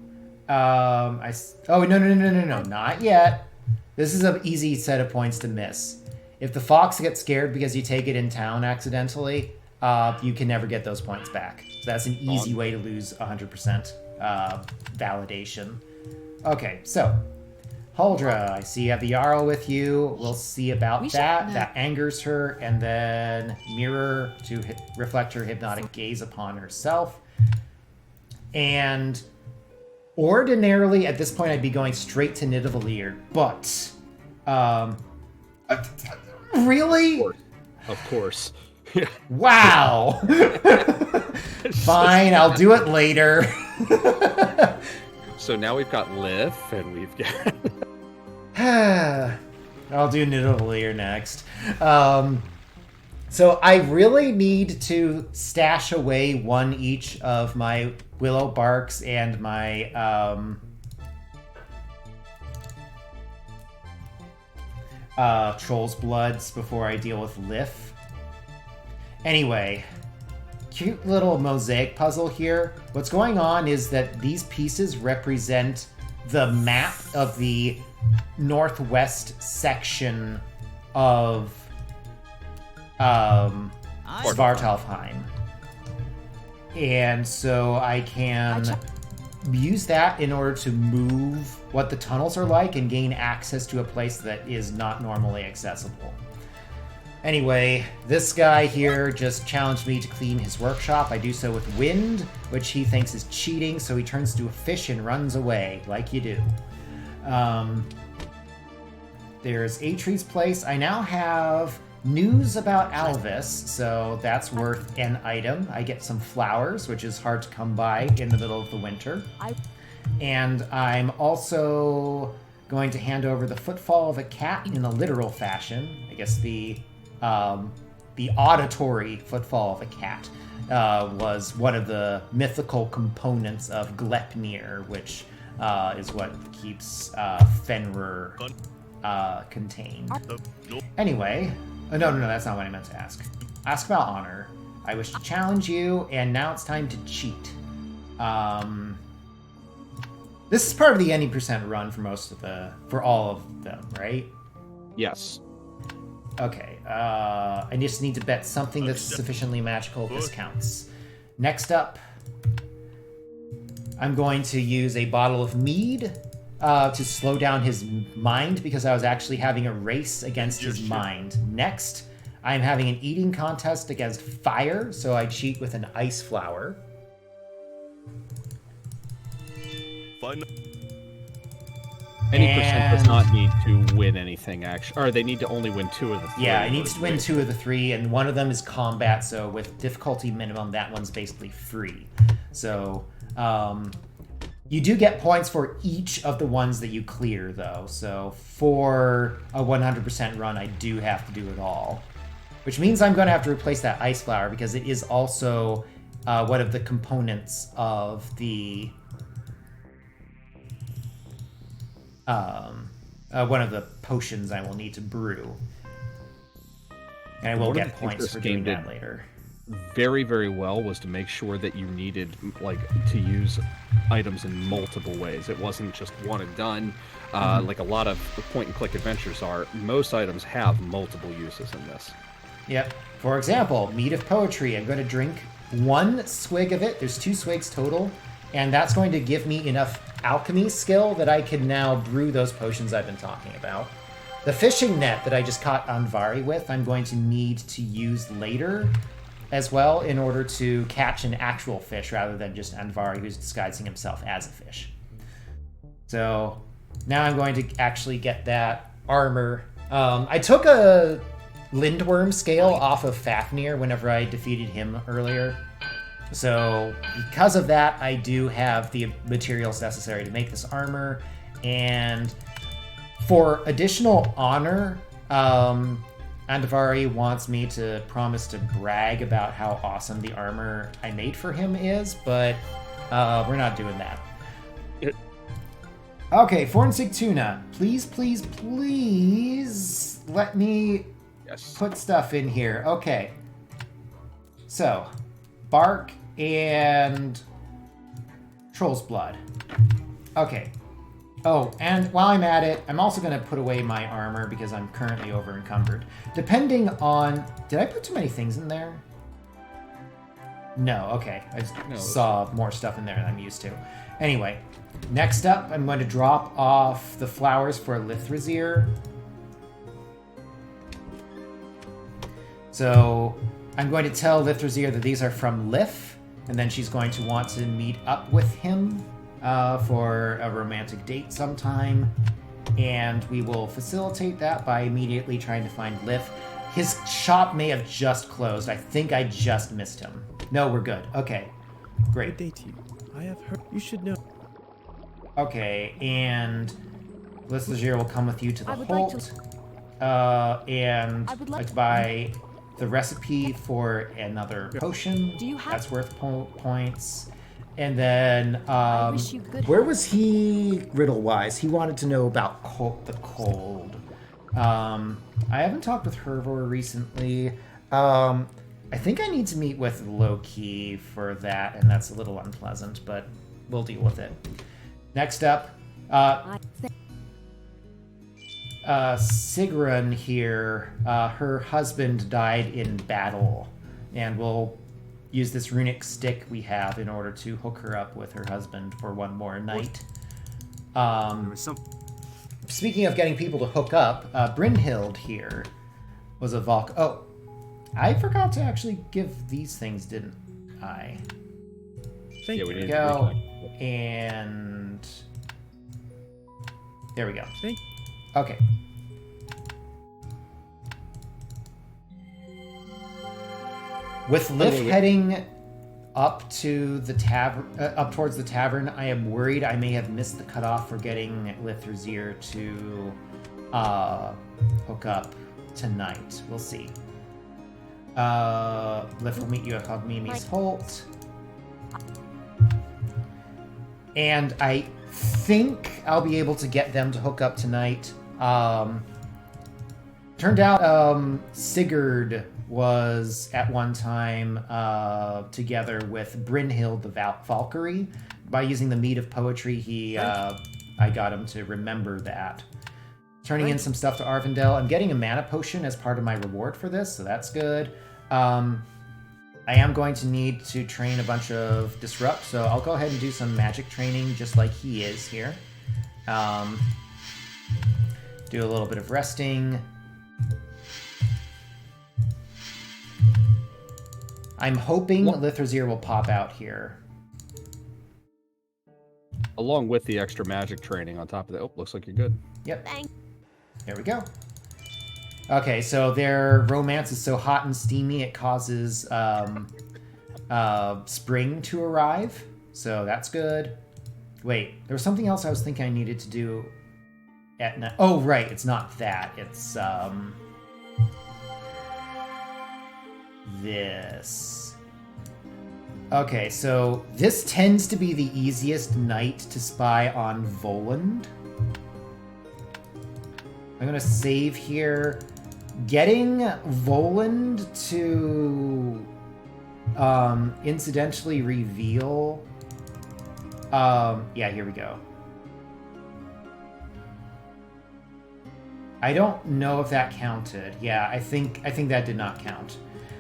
Oh, no, not yet. This is an easy set of points to miss. If the fox gets scared because you take it in town accidentally, you can never get those points back. So that's an easy way to lose 100% validation. Okay, so Huldra, I see you have the Jarl with you. We'll see about We should that. know. That angers her. And then mirror to reflect her hypnotic gaze upon herself. And ordinarily, at this point, I'd be going straight to Nidavellir. But, really? Of course. Wow. Fine, I'll do it later. So now we've got Lif, and we've got... I'll do Nidavellir next. So I really need to stash away one each of my Willow Barks and my Troll's Bloods before I deal with Lif. Anyway, cute little mosaic puzzle here. What's going on is that these pieces represent the map of the northwest section of Svartalfheim. And so I can use that in order to move what the tunnels are like and gain access to a place that is not normally accessible. Anyway, this guy here just challenged me to clean his workshop. I do so with wind, which he thinks is cheating, so he turns to a fish and runs away, like you do. There's Atree's place. I now have news about Alvis, so that's worth an item. I get some flowers, which is hard to come by in the middle of the winter. And I'm also going to hand over the footfall of a cat in a literal fashion. I guess the auditory footfall of a cat was one of the mythical components of Gleipnir, which is what keeps Fenrir contained. Anyway, no, that's not what I meant to ask. Ask about honor. I wish to challenge you, and now it's time to cheat. This is part of the any percent run for all of them, right? Yes. Okay, I just need to bet something that's sufficiently magical. This counts. Next up, I'm going to use a bottle of mead to slow down his mind because I was actually having a race against his mind. Next, I'm having an eating contest against fire, so I cheat with an ice flower. Any percent does not need to win anything, actually. Or they need to only win 2 of the 3. Yeah, it needs to win 2 of the 3, and one of them is combat, so with difficulty minimum, that one's basically free. So, you do get points for each of the ones that you clear, though. So, for a 100% run, I do have to do it all. Which means I'm going to have to replace that ice flower, because it is also one of the components of the... one of the potions I will need to brew. And I will get points for doing that later. Very, very well was to make sure that you needed, to use items in multiple ways. It wasn't just one and done, like a lot of point-and-click adventures are. Most items have multiple uses in this. Yep. For example, Mead of Poetry. I'm going to drink 1 swig of it. There's 2 swigs total. And that's going to give me enough alchemy skill that I can now brew those potions I've been talking about. The fishing net that I just caught Andvari with, I'm going to need to use later as well in order to catch an actual fish rather than just Andvari who's disguising himself as a fish. So now I'm going to actually get that armor. I took a Lindworm scale off of Fafnir whenever I defeated him earlier. So, because of that, I do have the materials necessary to make this armor, and for additional honor, Andvari wants me to promise to brag about how awesome the armor I made for him is, but we're not doing that. Okay, Fornsigtuna, please let me put stuff in here. Okay, so... bark and Troll's Blood. Okay. Oh, and while I'm at it, I'm also going to put away my armor because I'm currently over encumbered. Depending on... did I put too many things in there? No, okay. I just No, saw more stuff in there than I'm used to. Anyway, next up, I'm going to drop off the flowers for Lithrazir. So I'm going to tell Lithrazir that these are from Lith, and then she's going to want to meet up with him for a romantic date sometime. And we will facilitate that by immediately trying to find Lith. His shop may have just closed. I think I just missed him. No, we're good. Okay, great. Good day to you. I have heard. You should know. Okay, and Lithrazir will come with you to the I would like Holt. to- And I would like like to to- buy the recipe for another potion. Do you have- That's worth points. And then, wish you good where health. was he riddle-wise? He wanted to know about the cold. I haven't talked with Hervor recently. I think I need to meet with Loki for that, and that's a little unpleasant, but we'll deal with it. Next up, Sigrun here, her husband died in battle, and we'll use this runic stick we have in order to hook her up with her husband for one more night. There is some. Speaking of getting people to hook up, Brynhild here was a Valk. Oh, I forgot to actually give these things, didn't I? Thank Yeah, you. we There we need go. to And there we go. Thank. Okay. With Lith heading up to the up towards the tavern, I am worried I may have missed the cutoff for getting Lithrazir to hook up tonight. We'll see. Lith will meet you at Hogmimi's Holt. And I think I'll be able to get them to hook up tonight. Turned out Sigurd was at one time together with Brynhild the Valkyrie. By using the mead of poetry, I got him to remember that. Turning in some stuff to Arvindel. I'm getting a mana potion as part of my reward for this, so that's good. I am going to need to train a bunch of Disrupt, so I'll go ahead and do some magic training just like he is here. Do a little bit of resting. I'm hoping Lithrazir will pop out here. Along with the extra magic training on top of that. Oh, looks like you're good. Yep. Thank- There we go. Okay, so their romance is so hot and steamy it causes spring to arrive. So that's good. Wait, there was something else I was thinking I needed to do at night. Oh, right, it's not that. It's this. Okay, so this tends to be the easiest night to spy on Voland. I'm gonna save here. Getting Voland to incidentally reveal. Yeah, here we go. I don't know if that counted. Yeah, I think that did not count.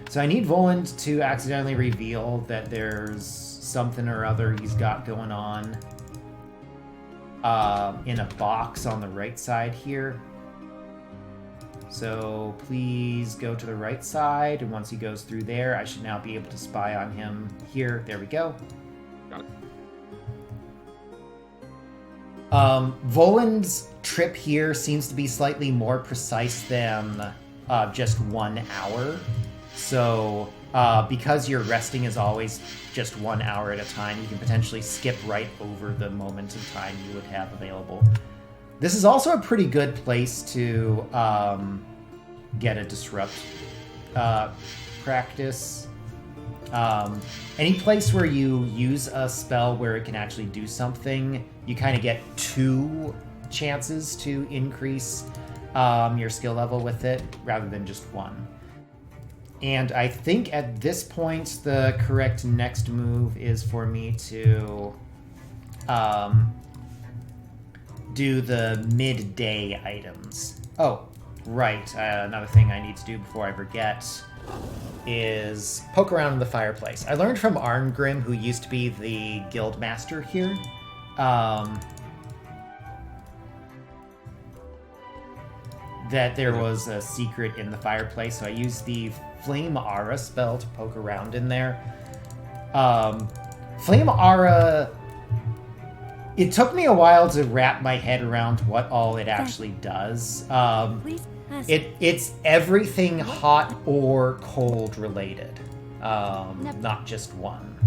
So I need Voland to accidentally reveal that there's something or other he's got going on in a box on the right side here. So please go to the right side, and once he goes through there, I should now be able to spy on him here. There we go. Got it. Voland's trip here seems to be slightly more precise than just 1 hour. So because your resting is always just 1 hour at a time, you can potentially skip right over the moment of time you would have available. This is also a pretty good place to get a disrupt practice. Any place where you use a spell where it can actually do something, you kind of get 2 chances to increase your skill level with it rather than just 1. And I think at this point the correct next move is for me to do the midday items. Oh, Right. Another thing I need to do before I forget is poke around in the fireplace. I learned from Arngrim, who used to be the guild master here, that there was a secret in the fireplace, so I used the Flame Aura spell to poke around in there. Flame Aura... It took me a while to wrap my head around what all it actually does. Please ask. It's everything hot or cold related, not just one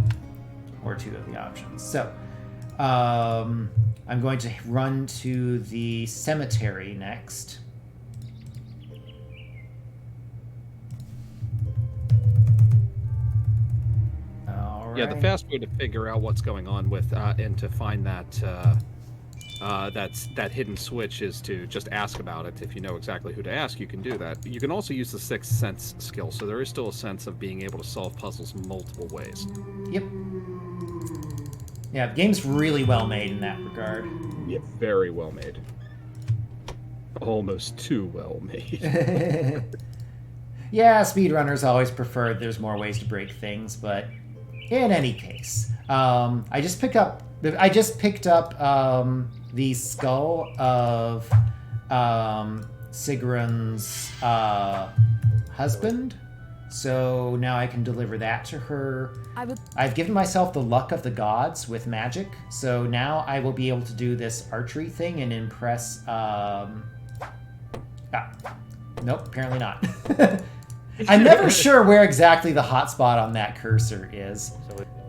or two of the options. So, I'm going to run to the cemetery next. Yeah, the fast way to figure out what's going on with and to find that that hidden switch is to just ask about it. If you know exactly who to ask, you can do that. You can also use the Sixth Sense skill, so there is still a sense of being able to solve puzzles multiple ways. Yep. Yeah, the game's really well made in that regard. Yeah, very well made. Almost too well made. Yeah, speedrunners always preferred there's more ways to break things, but in any case, I just picked up the skull of Sigrun's husband, so now I can deliver that to her. I've given myself the luck of the gods with magic, so now I will be able to do this archery thing and impress. Nope, apparently not. I'm never sure where exactly the hotspot on that cursor is.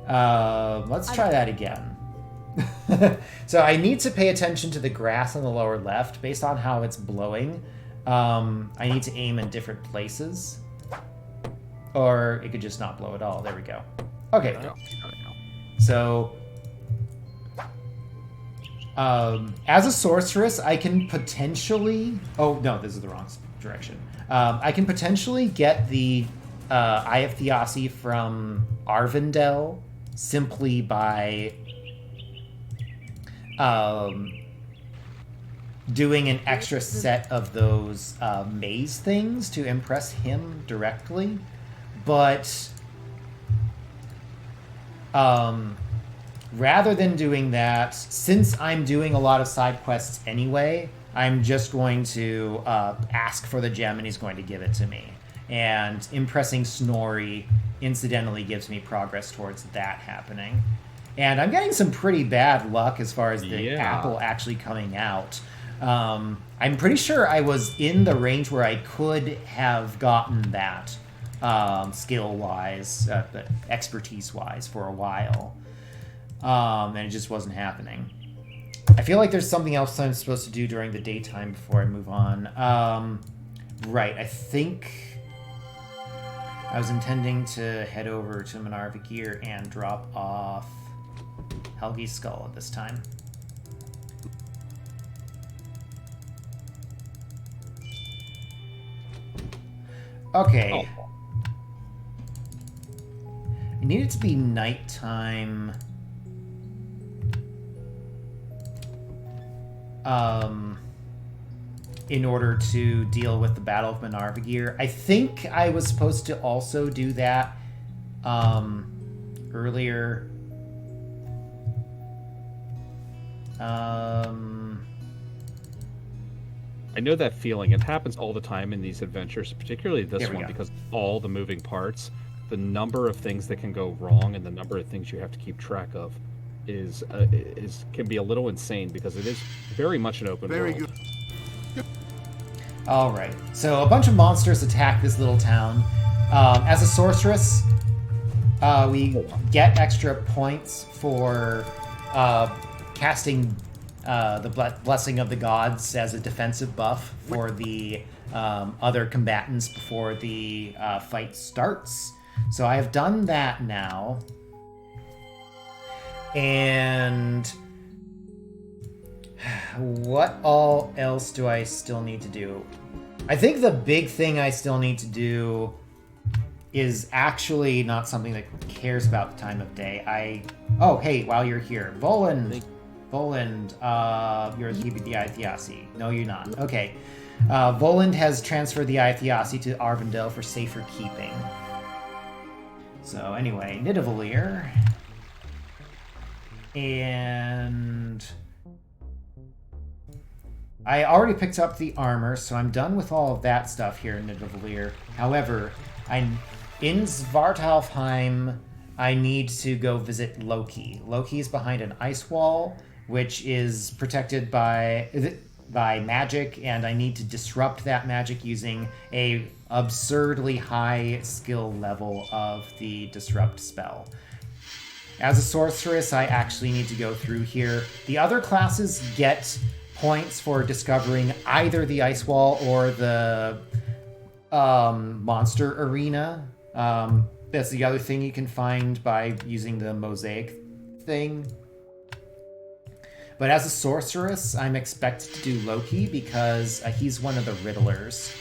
Let's try that again. So I need to pay attention to the grass on the lower left based on how it's blowing. I need to aim in different places. Or it could just not blow at all. There we go. Okay. So, as a sorceress, I can potentially... Oh, no, this is the wrong direction. I can potentially get the Eye of Thiassi from Arvindel simply by doing an extra set of those maze things to impress him directly. But rather than doing that, since I'm doing a lot of side quests anyway, I'm just going to ask for the gem and he's going to give it to me. And impressing Snorri incidentally gives me progress towards that happening. And I'm getting some pretty bad luck as far as the apple actually coming out. I'm pretty sure I was in the range where I could have gotten that skill-wise, expertise-wise for a while. And it just wasn't happening. I feel like there's something else I'm supposed to do during the daytime before I move on. Right, I think I was intending to head over to Manarvigir and drop off Helgi's skull at this time. Okay. Oh. I need it to be nighttime. In order to deal with the Battle of Manarvigir. I think I was supposed to also do that earlier. I know that feeling. It happens all the time in these adventures, particularly this one, because all the moving parts, the number of things that can go wrong and the number of things you have to keep track of can be a little insane because it is very much an open world. Good. All right, so a bunch of monsters attack this little town. As a sorceress, we get extra points for casting the Blessing of the Gods as a defensive buff for the other combatants before the fight starts. So I have done that now. And what all else do I still need to do? I think the big thing I still need to do is actually not something that cares about the time of day. Oh, hey, while you're here, Voland, you're the Thiassi. No, you're not. Okay. Voland has transferred the Eye of Theosity to Arvindale for safer keeping. So anyway, Nidavellir. And I already picked up the armor, so I'm done with all of that stuff here in Nidavellir. However, in Svartalfheim, I need to go visit Loki. Loki is behind an ice wall, which is protected by magic, and I need to disrupt that magic using a absurdly high skill level of the disrupt spell. As a sorceress, I actually need to go through here. The other classes get points for discovering either the ice wall or the monster arena. That's the other thing you can find by using the mosaic thing. But as a sorceress, I'm expected to do Loki because he's one of the Riddlers.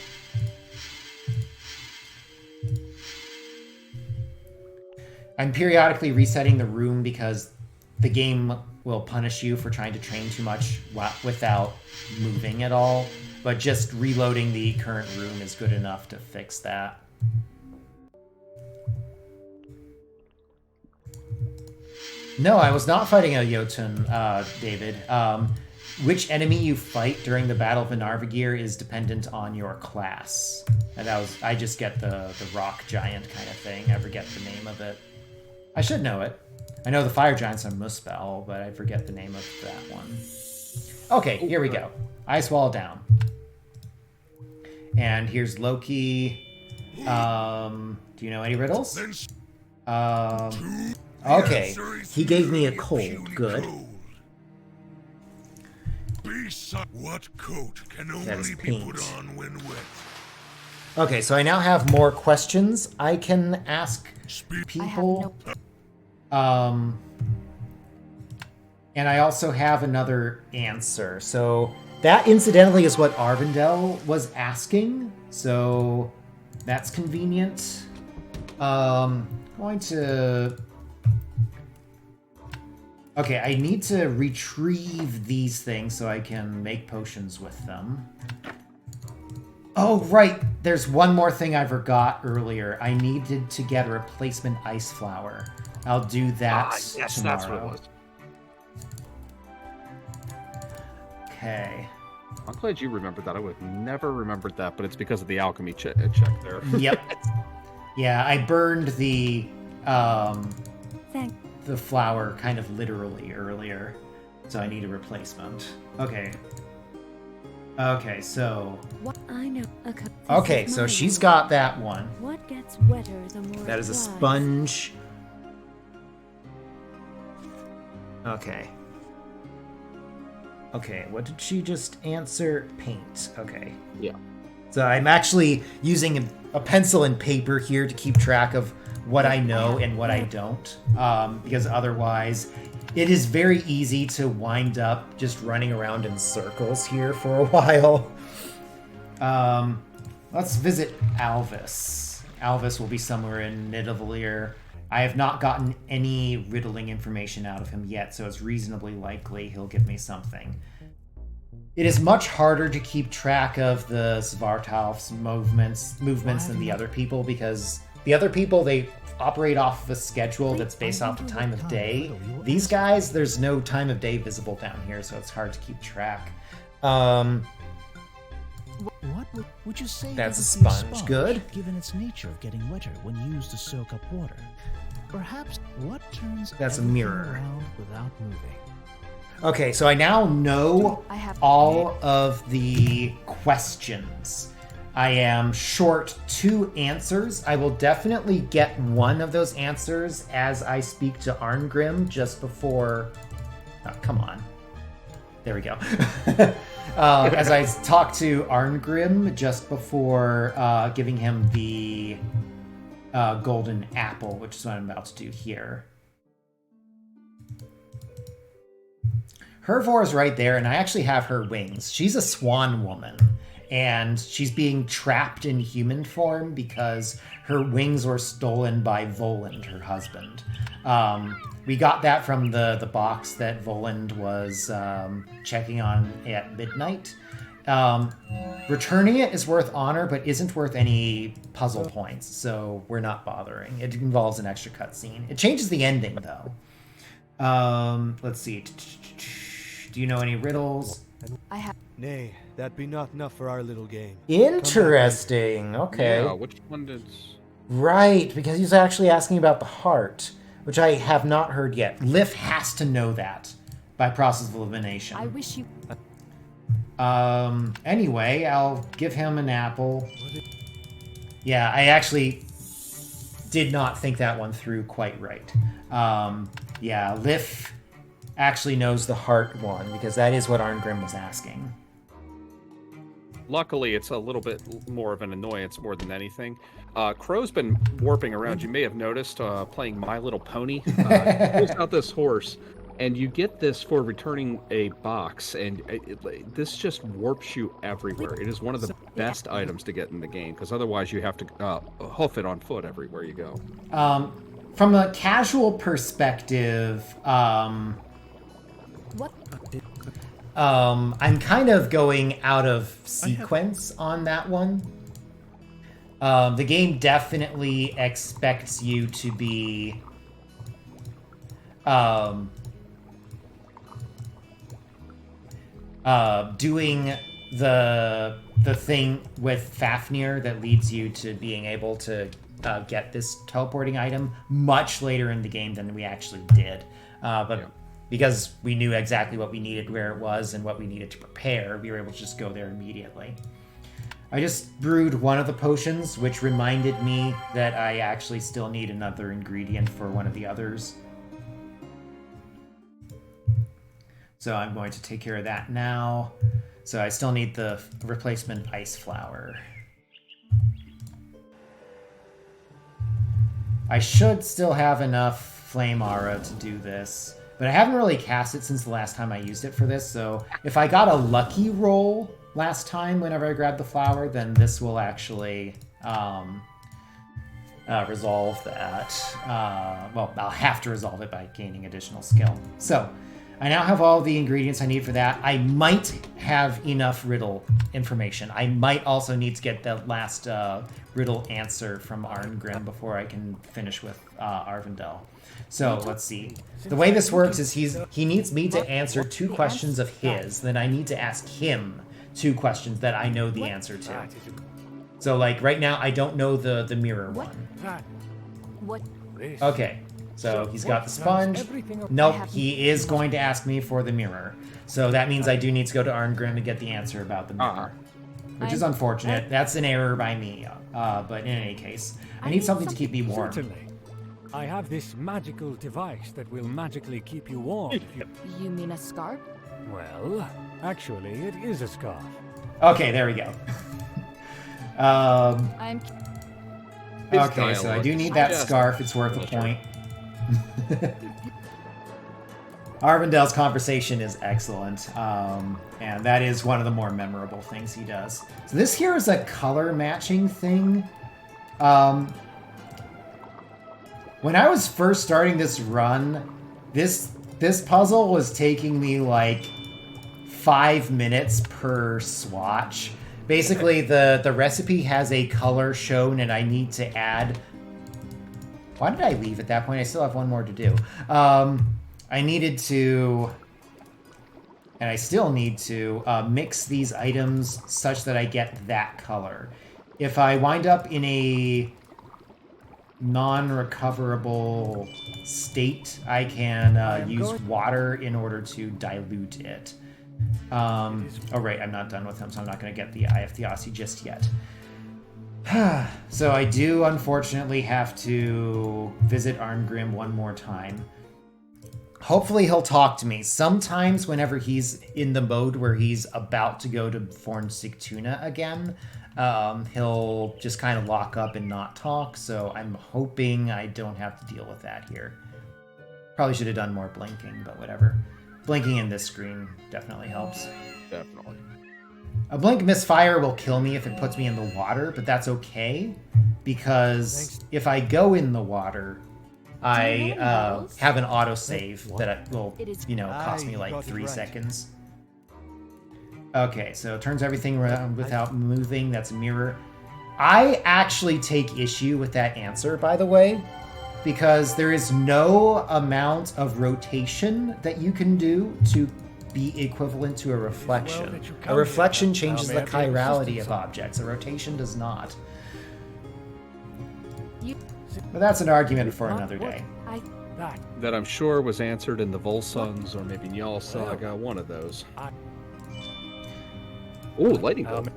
I'm periodically resetting the room because the game will punish you for trying to train too much without moving at all. But just reloading the current room is good enough to fix that. No, I was not fighting a Jotun, David. Which enemy you fight during the Battle of Narvigir is dependent on your class. And I just get the rock giant kind of thing. I forget the name of it. I should know it. I know the fire giant's a Muspel, but I forget the name of that one. Okay, here we go. Ice wall down. And here's Loki. Do you know any riddles? Okay, he gave me a cold. Good. What coat can only That is be paint. put on when wet? Okay, so I now have more questions I can ask people. And I also have another answer. So that incidentally is what Arvindale was asking. So that's convenient. Going to... Okay, I need to retrieve these things so I can make potions with them. Oh, right. There's one more thing I forgot earlier. I needed to get a replacement ice flower. I'll do that yes, tomorrow. that's what it was. Okay. I'm glad you remembered that. I would have never remembered that, but it's because of the alchemy check there. Yep. Yeah, I burned the flower kind of literally earlier, so I need a replacement. Okay. Okay, so... What I know. Okay, so she's got that one. What gets wetter the more That is a it dries? sponge. Okay. Okay, what did she just answer? Paint. Okay. Yeah. So I'm actually using a pencil and paper here to keep track of what I know and what I don't. Because otherwise, it is very easy to wind up just running around in circles here for a while. Let's visit Alvis. Alvis will be somewhere in Nidavellir. I have not gotten any riddling information out of him yet, so it's reasonably likely he'll give me something. It is much harder to keep track of the Svartalf's movements than the other people, because the other people, they operate off of a schedule that's based off the time of day. These guys, there's no time of day visible down here, so it's hard to keep track. What would you say? That's a would be sponge. Good. Given its nature of getting wetter when used to soak up water. Perhaps what turns That's a everything mirror. around without moving? Okay, so I now know I have all of the questions. I am short 2 answers. I will definitely get one of those answers as I speak to Arngrim just before... Oh, come on. There we go. As I talk to Arngrim just before giving him the golden apple, which is what I'm about to do here. Hervor is right there, and I actually have her wings. She's a swan woman, and she's being trapped in human form because her wings were stolen by Voland, her husband. We got that from the box that Voland was checking on at midnight, returning it is worth honor, but isn't worth any puzzle points, so we're not bothering. It involves an extra cutscene. It changes the ending, though. Let's see. Do you know any riddles? I have. Nay, that be not enough for our little game. Interesting. Okay. Yeah, which one did... Right, because he's actually asking about the heart, which I have not heard yet. Lif has to know that by process of elimination. I wish you. Anyway, I'll give him an apple. Yeah, I actually did not think that one through quite right. Yeah, Lif actually knows the heart one, because that is what Arngrim was asking. Luckily, it's a little bit more of an annoyance more than anything. Crow's been warping around. You may have noticed playing My Little Pony. He pulls out this horse, and you get this for returning a box, and this just warps you everywhere. It is one of the best items to get in the game, because otherwise you have to hoof it on foot everywhere you go. From a casual perspective, What? I'm kind of going out of sequence on that one. The game definitely expects you to be doing the thing with Fafnir that leads you to being able to get this teleporting item much later in the game than we actually did. Because we knew exactly what we needed, where it was, and what we needed to prepare, we were able to just go there immediately. I just brewed one of the potions, which reminded me that I actually still need another ingredient for one of the others. So I'm going to take care of that now. So I still need the replacement ice flower. I should still have enough flame aura to do this. But I haven't really cast it since the last time I used it for this, so if I got a lucky roll last time whenever I grabbed the flower, then this will actually resolve that. Well, I'll have to resolve it by gaining additional skill. So, I now have all the ingredients I need for that. I might have enough riddle information. I might also need to get the last riddle answer from Arngrim before I can finish with Arvindel. So let's see. The way this works is he needs me to answer 2 questions of his, then I need to ask him 2 questions that I know the answer to. So like right now I don't know the mirror one. What? Okay. So he's got the sponge. Nope, he is going to ask me for the mirror. So that means I do need to go to Arngrim to get the answer about the mirror. Which is unfortunate. That's an error by me. But in any case, I need something to keep me warm. Certainly. I have this magical device that will magically keep you warm. You mean a scarf? Well, actually, it is a scarf. Okay, there we go. I'm. Okay, so I do need that scarf. It's worth a point. Arvindel's conversation is excellent, and that is one of the more memorable things he does. So this here is a color matching thing. When I was first starting this run, this puzzle was taking me like 5 minutes per swatch. Basically, the recipe has a color shown, and I need to add... Why did I leave at that point? I still have one more to do. I needed to... And I still need to mix these items such that I get that color. If I wind up in a non-recoverable state, I can use water in order to dilute it. Oh, right, I'm not done with him, so I'm not going to get the Eye of Theosophy just yet. So I do, unfortunately, have to visit Arngrim one more time. Hopefully he'll talk to me. Sometimes whenever he's in the mode where he's about to go to Forn Sigtuna again, he'll just kind of lock up and not talk, so I'm hoping I don't have to deal with that here. Probably should have done more blinking, but whatever. Blinking in this screen definitely helps. Definitely. A blink misfire will kill me if it puts me in the water, but that's okay, because if I go in the water, I have an autosave that will, cost me like 3 seconds. Okay, so it turns everything around without moving. That's a mirror. I actually take issue with that answer, by the way, because there is no amount of rotation that you can do to be equivalent to a reflection. A reflection changes the chirality of objects. A rotation does not. But that's an argument for another day. That I'm sure was answered in the Volsungs or maybe Njal Saga, one of those. Ooh, lightning bolt.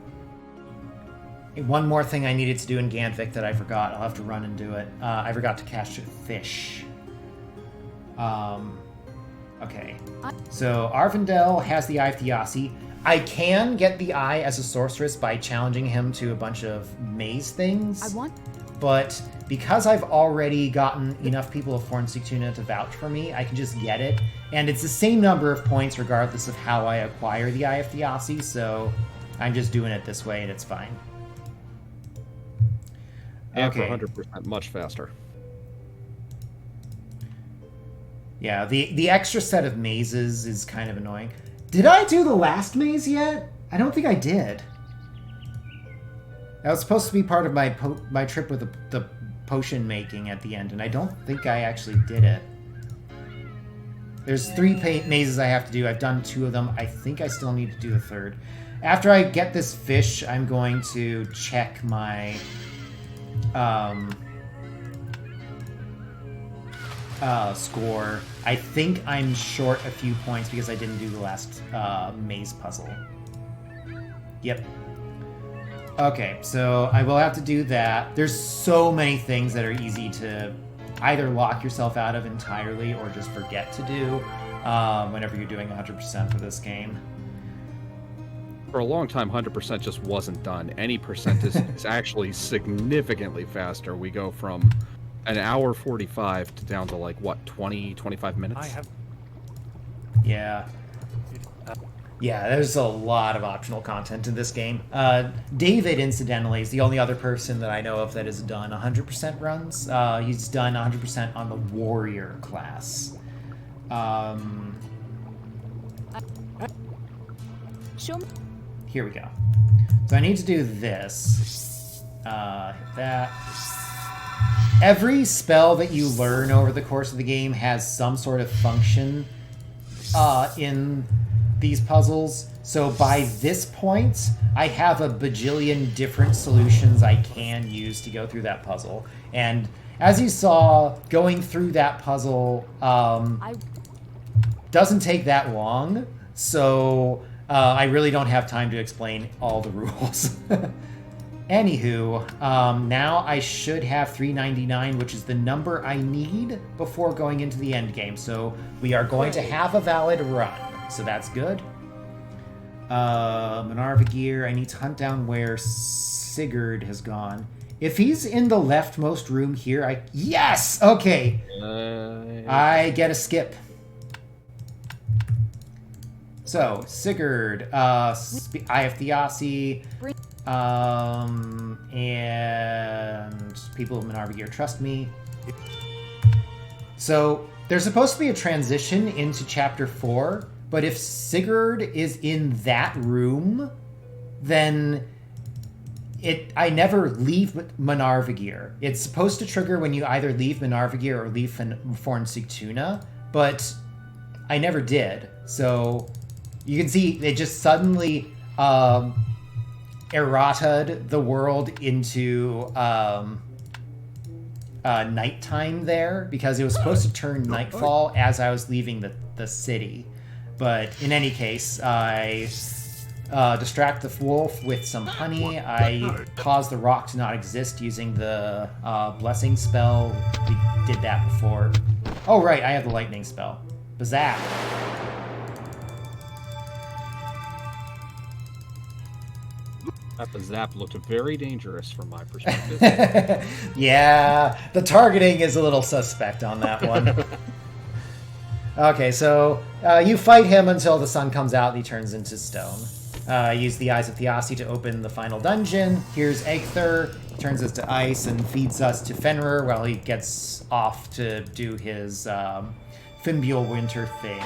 One more thing I needed to do in Ganvik that I forgot. I'll have to run and do it. I forgot to catch a fish. Okay. So Arvindel has the Eye of Thiassi. I can get the Eye as a sorceress by challenging him to a bunch of maze things. But because I've already gotten enough people of Fornsictuna to vouch for me, I can just get it. And it's the same number of points regardless of how I acquire the Eye of Thiassi, so I'm just doing it this way and it's fine. And for 100% much faster. Yeah, the extra set of mazes is kind of annoying. Did I do the last maze yet? I don't think I did. That was supposed to be part of my trip with the potion making at the end, and I don't think I actually did it. There's 3 mazes I have to do. I've done 2 of them. I think I still need to do the 3rd. After I get this fish, I'm going to check my score. I think I'm short a few points because I didn't do the last maze puzzle. Yep. Okay, so I will have to do that. There's so many things that are easy to either lock yourself out of entirely or just forget to do whenever you're doing 100% for this game. For a long time, 100% just wasn't done. Any percent is actually significantly faster. We go from an hour 45 to down to like, what, 20, 25 minutes? Yeah. Yeah, there's a lot of optional content in this game. David, incidentally, is the only other person that I know of that has done 100% runs. He's done 100% on the warrior class. Here we go. So I need to do this. That. Every spell that you learn over the course of the game has some sort of function in these puzzles. So by this point, I have a bajillion different solutions I can use to go through that puzzle. And as you saw, going through that puzzle doesn't take that long. So I really don't have time to explain all the rules. Anywho, now I should have 399, which is the number I need before going into the end game. So we are going to have a valid run. So that's good. Manarvagir, I need to hunt down where Sigurd has gone. If he's in the leftmost room here, yes! Okay. I get a skip. So, Sigurd, Eye of Thiassi, and people of Manarvagir trust me. So, there's supposed to be a transition into Chapter 4, but if Sigurd is in that room, then I never leave Manarvagir. It's supposed to trigger when you either leave Manarvagir or leave Fornsictuna, but I never did. So you can see it just suddenly errata'd the world into nighttime there, because it was supposed to turn nightfall as I was leaving the city. But in any case, I distract the wolf with some honey. I cause the rock to not exist using the blessing spell. We did that before. Oh, right, I have the lightning spell. Bazap. That Bazap looked very dangerous from my perspective. Yeah, the targeting is a little suspect on that one. Okay, so you fight him until the sun comes out and he turns into stone. Use the Eyes of Thiassi to open the final dungeon. Here's Eikthyr. He turns us to ice and feeds us to Fenrir while he gets off to do his Fimbule Winter thing.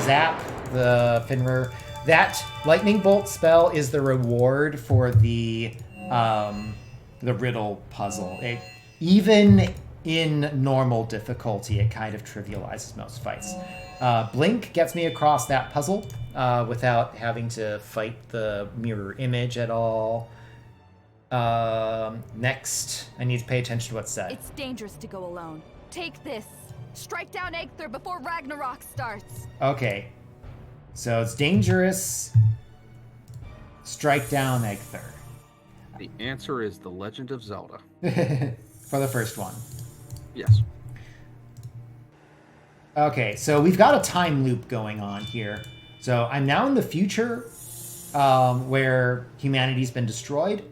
Zap, the Fenrir. that lightning bolt spell is the reward for the riddle puzzle. Even in normal difficulty, it kind of trivializes most fights. Blink gets me across that puzzle without having to fight the mirror image at all. Next, I need to pay attention to what's said. It's dangerous to go alone. Take this. Strike down Aether before Ragnarok starts. Okay. So it's dangerous. Strike down Aether. The answer is The Legend of Zelda. For the first one. Yes. Okay, so we've got a time loop going on here. So I'm now in the future, where humanity's been destroyed.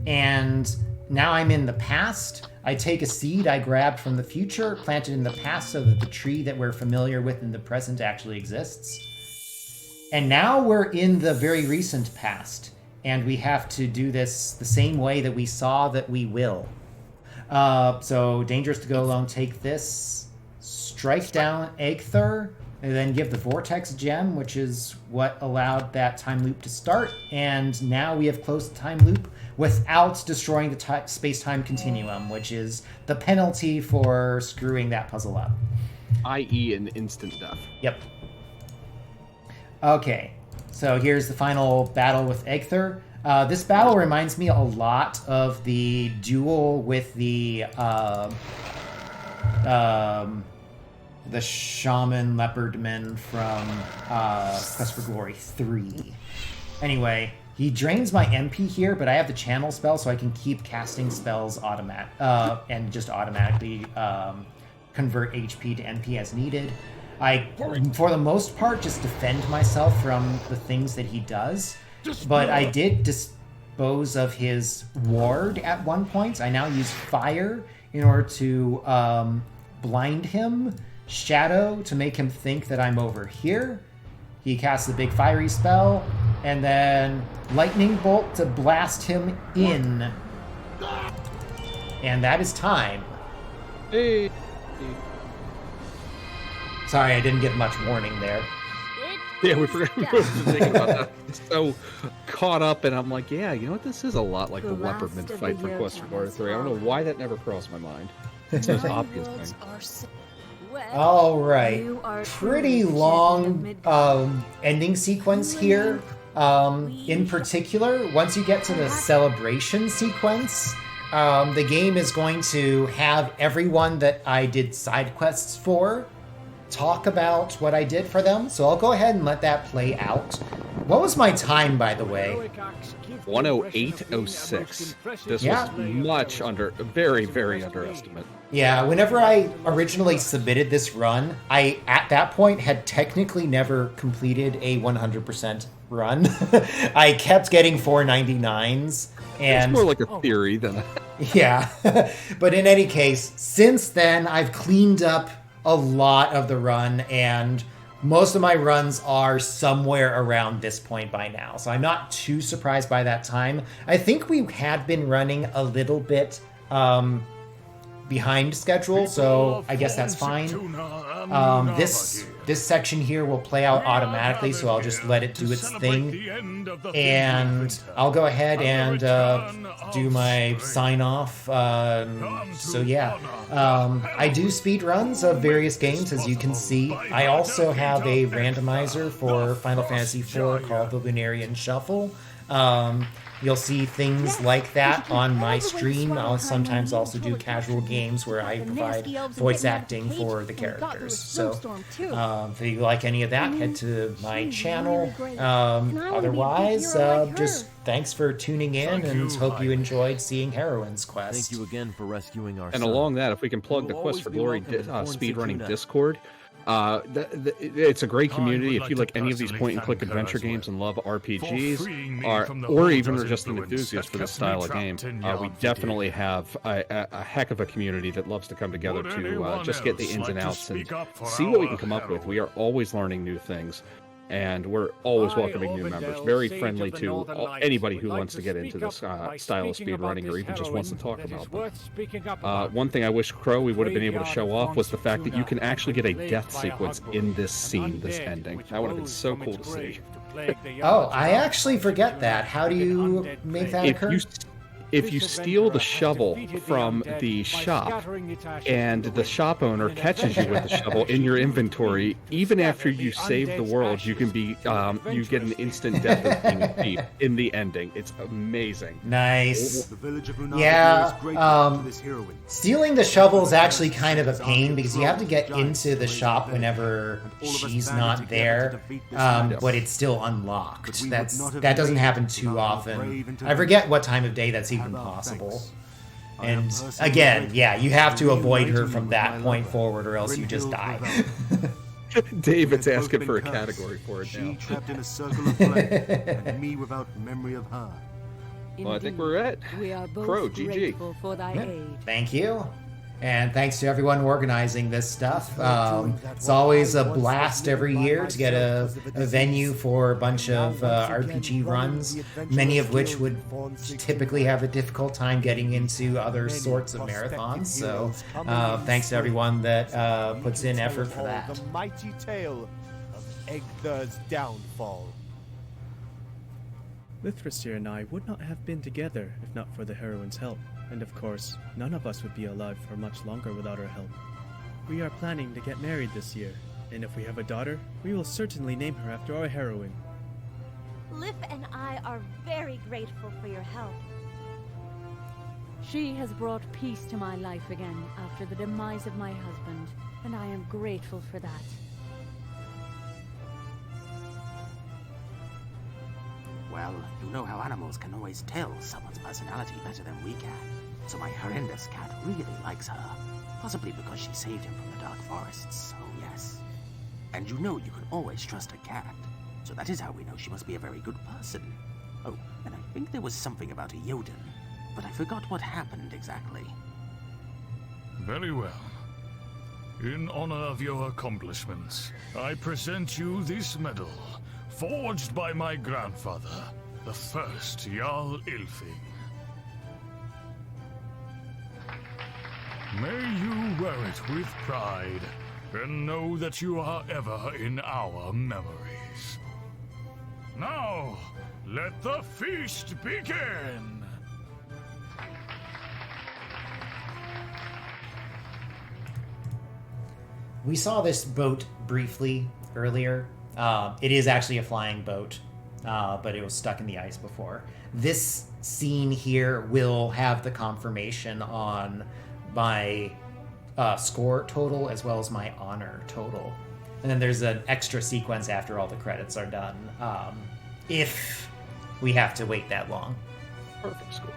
And now I'm in the past. I take a seed I grabbed from the future, plant it in the past so that the tree that we're familiar with in the present actually exists. And now we're in the very recent past, and we have to do this the same way that we saw that we will. So, dangerous to go alone, take this, strike down Aether, and then give the Vortex Gem, which is what allowed that time loop to start. And now we have closed the time loop without destroying the space-time continuum, which is the penalty for screwing that puzzle up. I.e. an instant death. Yep. Okay, so here's the final battle with Aether. This battle reminds me a lot of the duel with the Shaman Leopardman from Quest for Glory 3. Anyway, he drains my MP here, but I have the channel spell, so I can keep casting spells and just automatically convert HP to NP as needed. I, for the most part, just defend myself from the things that he does, but I did dispose of his ward at one point. I now use fire in order to blind him, shadow to make him think that I'm over here. He casts a big fiery spell, and then lightning bolt to blast him in. And that is time. Hey. Sorry, I didn't get much warning there. Yeah, we forgot to think about that. So caught up, and I'm like, yeah, you know what? This is a lot like the Leopardman fight for Quest for Glory 3. I don't know why that never crossed my mind. It's an obvious thing. All right. Pretty long ending sequence here. In particular, once you get to the celebration sequence, the game is going to have everyone that I did side quests for talk about what I did for them. So I'll go ahead and let that play out. What was my time, by the way? 108.06. This was much under, very, very underestimate. Yeah, whenever I originally submitted this run, I, at that point, had technically never completed a 100% run. I kept getting 499s. And it's more like a theory than a... Yeah. But in any case, since then, I've cleaned up a lot of the run, and most of my runs are somewhere around this point by now. So I'm not too surprised by that time. I think we had been running a little bit behind schedule, so I guess that's fine. This section here will play out automatically, so I'll just let it do its thing. And I'll go ahead and do my sign-off. So yeah, I do speed runs of various games, as you can see. I also have a randomizer for Final Fantasy IV called the Lunarian Shuffle. You'll see things like that on my stream. I'll sometimes also do casual games where I provide voice acting for the characters. So if you like any of that, head to my channel. Otherwise, just thanks for tuning in, and hope you enjoyed seeing Heroine's Quest. Thank you again for rescuing our And son. along that, if we can plug the Quest for Glory speedrunning Discord, it's a great community. If you like any of these point-and-click adventure games and love RPGs, or even are just an enthusiast for this style of game, we definitely have a heck of a community that loves to come together to just get the ins and outs and see what we can come up with. We are always learning new things. and we're always I, welcoming new members. Orvindale, Very Sage friendly of the to Northern Lights, anybody would who like wants to get speak into this up by style of speaking about speedrunning, or this even just wants to heroine talk that about is them. worth speaking up about. One thing I wish, Crow, we would have been able to Graveyard show of off was the fact that you can Fortuna actually get a plagued death by a sequence hug in book, this an scene, this undead ending. which That would have been rose so from cool its to see. grave to plague the Oh, yards I around actually the forget that. Fortuna How do with an you undead make plague. that occur? If you This steal the adventurer has shovel defeated from undead the by shop, scattering its ashes and to the wind. shop owner In an catches you with the adventure, shovel in your she inventory, used to even scatter after you the save the undead's world, you can ashes be to you get an adventurously. instant death of being a thief in the ending. It's amazing. Nice. The village of Ragnarok Yeah, is grateful to this heroine. Stealing the shovel is actually kind of a pain because you have to get into the shop whenever she's not there, but it's still unlocked. That doesn't happen too often. I forget what time of day that's even possible. And again, yeah, you have to avoid her from that point forward or else you just die. David's asking for a category for it She now. trapped in a circle of flame, and me without memory of her. Well, I think we're at We are both Crow, GG. grateful for thy aid. Thank you. And thanks to everyone organizing this stuff. It's always a blast every year to get a venue for a bunch of RPG runs, many of which would typically have a difficult time getting into other sorts of marathons. So thanks to everyone that puts in effort for that. The mighty tale of Egther's downfall. Lithrasir and I would not have been together if not for the heroine's help, and of course, none of us would be alive for much longer without her help. We are planning to get married this year, and if we have a daughter, we will certainly name her after our heroine. Lif and I are very grateful for your help. She has brought peace to my life again after the demise of my husband, and I am grateful for that. Well, you know how animals can always tell someone's personality better than we can. So my horrendous cat really likes her. Possibly because she saved him from the dark forests, oh yes. And you know you can always trust a cat. So that is how we know she must be a very good person. Oh, and I think there was something about a Jotun, but I forgot what happened exactly. Very well. In honor of your accomplishments, I present you this medal, forged by my grandfather, the first Jarl Ilfing. May you wear it with pride, and know that you are ever in our memories. Now, let the feast begin! We saw this boat briefly earlier. It is actually a flying boat, but it was stuck in the ice before. This scene here will have the confirmation on my score total as well as my honor total. And then there's an extra sequence after all the credits are done, if we have to wait that long. Perfect score.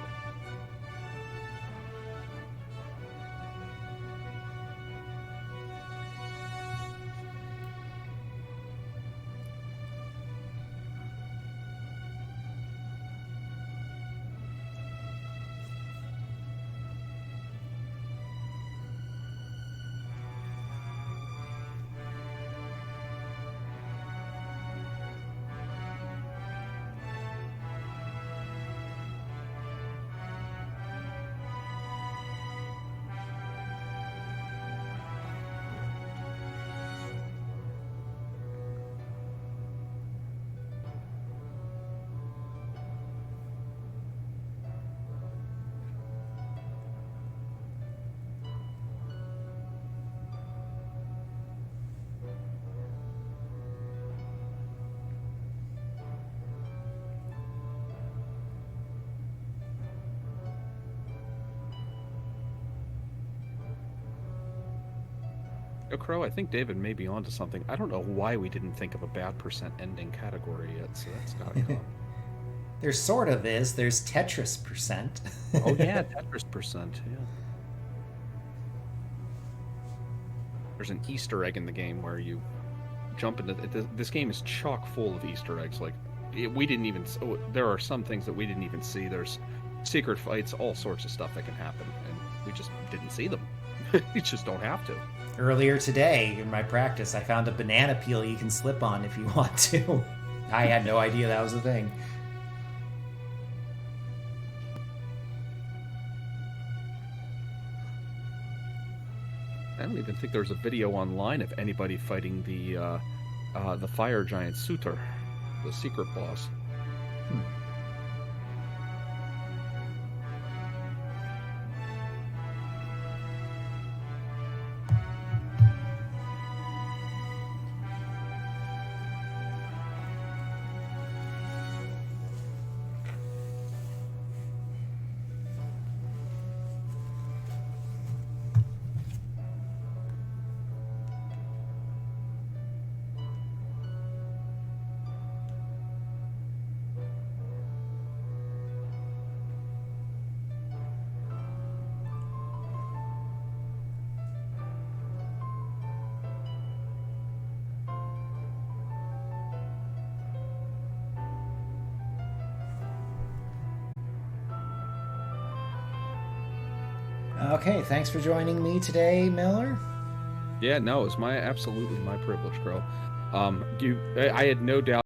Crow, I think David may be onto something. I don't know why we didn't think of a bad percent ending category yet, so that's gotta come. There sort of is. There's Tetris percent. Oh yeah, Tetris percent, yeah. There's an Easter egg in the game where you jump into... This game is chock full of Easter eggs. Like, we didn't even... there are some things that we didn't even see. There's secret fights, all sorts of stuff that can happen, and we just didn't see them. You just don't have to. Earlier today, in my practice, I found a banana peel you can slip on if you want to. I had no idea that was a thing. I don't even think there's a video online of anybody fighting the fire giant Suitor, the secret boss. Okay, thanks for joining me today, Miller. Yeah, no, it's absolutely my privilege, Crow. I had no doubt